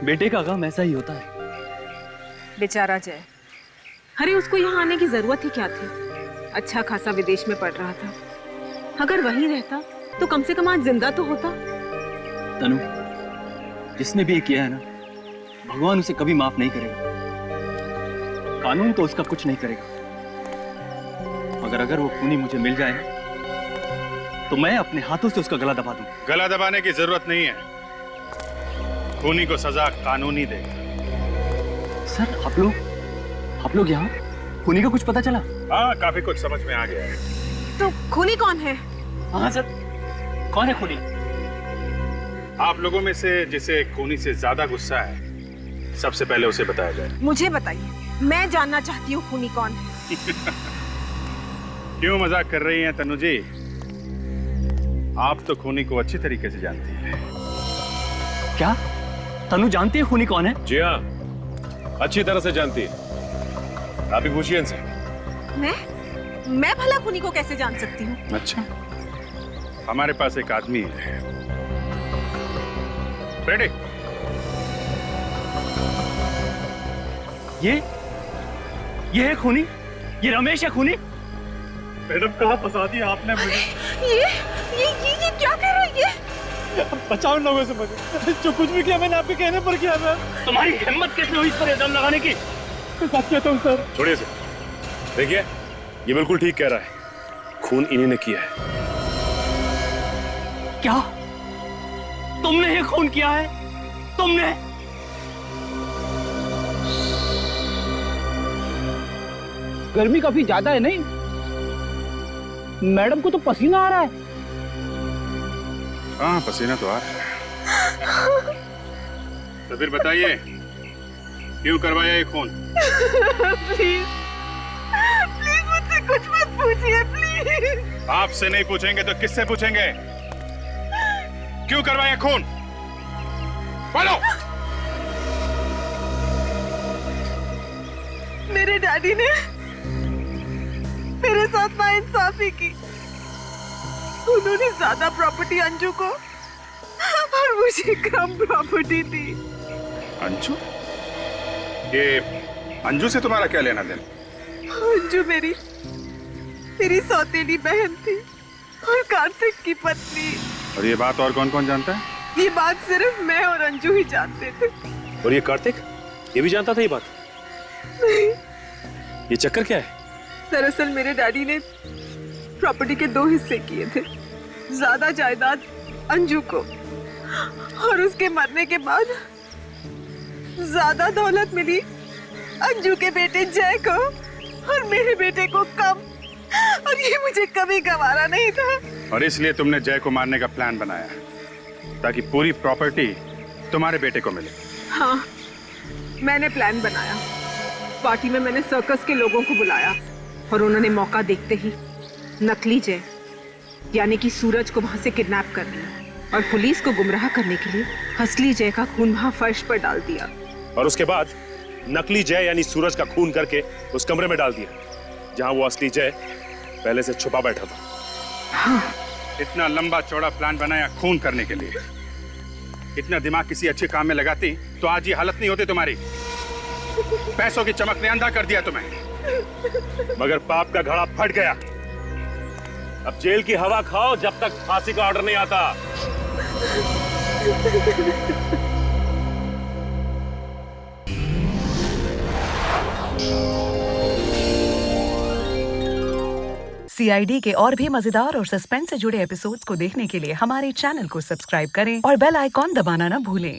बेटे का गम ऐसा ही होता है। बेचारा जय, अरे उसको यहाँ आने की जरूरत ही क्या थी? अच्छा खासा विदेश में पढ़ रहा था। अगर वहीं रहता तो कम से कम आज जिंदा तो होता। तनु, जिसने भी ये किया है ना, भगवान उसे कभी माफ नहीं करेगा। कानून तो उसका कुछ नहीं करेगा। मगर अगर वो खूनी मुझे मिल जाए ना, तो मैं अपने हाथों से उसका गला दबा दूं। गला दबाने की जरूरत नहीं है, खूनी को सजा कानून ही देगा। सर, आप लोग यहाँ? खूनी का कुछ पता चला? हाँ, काफी कुछ समझ में आ गया है। तो खूनी कौन है? हाँ सर, कौन है खूनी? आप लोगों में से जिसे खूनी से ज्यादा गुस्सा है, सबसे पहले उसे बताया जाए। मुझे बताइए, मैं जानना चाहती हूँ खूनी कौन है। क्यों मजाक कर रही हैं तनु जी? आप तो खूनी को अच्छी तरीके से जानती हैं। क्या तनु जानती है खूनी कौन है? जी हाँ, अच्छी तरह से जानती है। आप ही पूछिए इनसे। मैं भला खूनी को कैसे जान सकती हूँ? अच्छा, हमारे पास एक आदमी है। रेडी? ये है खूनी? ये रमेश है खूनी? मैडम, कहाँ फंसा दिया आपने मुझे? ये क्या कह रहा है ये? बचाओ इन लोगों से मुझे। जो कुछ भी किया मैंने आपके कहने पर किया। मैं तुम्हारी हिम्मत कैसे हुई इस पर इल्जाम लगाने की? सच कहता हूँ सर। छोड़िए इसे। देखिए, ये बिल्कुल ठीक कह रहा है, खून इन्हीं ने किया है। क्या तुमने ये खून किया है? तुमने? गर्मी काफी ज्यादा है नहीं? मैडम को तो पसीना आ रहा है। हाँ, पसीना तो आ रहा है। तो फिर बताइए, क्यों करवाया ये खून? प्लीज मुझसे कुछ मत पूछिए, प्लीज। आपसे नहीं पूछेंगे तो किससे पूछेंगे? क्यों करवाया खून? बोलो। मेरे डैडी ने मेरे साथ नाइंसाफी की। उन्होंने ज्यादा प्रॉपर्टी अंजू को और मुझे कम प्रॉपर्टी दी। अंजू? ये अंजू से तुम्हारा क्या लेना देना? अंजू मेरी सौतेली बहन थी और कार्तिक की पत्नी। और ये बात और कौन कौन जानता है? ये बात सिर्फ मैं और अंजू ही जानते थे। और ये कार्तिक, ये भी जानता था ये बात? नहीं। ये चक्कर क्या है? दरअसल मेरे डैडी ने प्रॉपर्टी के 2 हिस्से किए थे। ज्यादा जायदाद अंजू को और उसके मरने के बाद ज्यादा दौलत मिली अंजू के बेटे जय को और मेरे बेटे को कम। और ये मुझे कभी गवारा नहीं था। और इसलिए तुमने जय को मारने का प्लान बनाया, ताकि पूरी प्रॉपर्टी तुम्हारे बेटे को मिले। हाँ, मैंने प्लान बनाया। पार्टी में मैंने सर्कस के लोगों को बुलाया और उन्होंने मौका देखते ही नकली जय यानी कि सूरज को वहां से किडनैप कर लिया और पुलिस को गुमराह करने के लिए असली जय का खून वहां फर्श पर डाल दिया। और उसके बाद नकली जय यानी सूरज का खून करके उस कमरे में डाल दिया जहां वो असली जय पहले से छुपा बैठा था। हाँ। इतना लंबा चौड़ा प्लान बनाया खून करने के लिए। इतना दिमाग किसी अच्छे काम में लगाती तो आज ये हालत नहीं होती तुम्हारी। पैसों की चमक ने अंधा कर दिया तुम्हें। मगर पाप का घड़ा फट गया। अब जेल की हवा खाओ जब तक फांसी का ऑर्डर नहीं आता। CID के और भी मजेदार और सस्पेंस से जुड़े एपिसोड्स को देखने के लिए हमारे चैनल को सब्सक्राइब करें और बेल आइकॉन दबाना ना भूलें।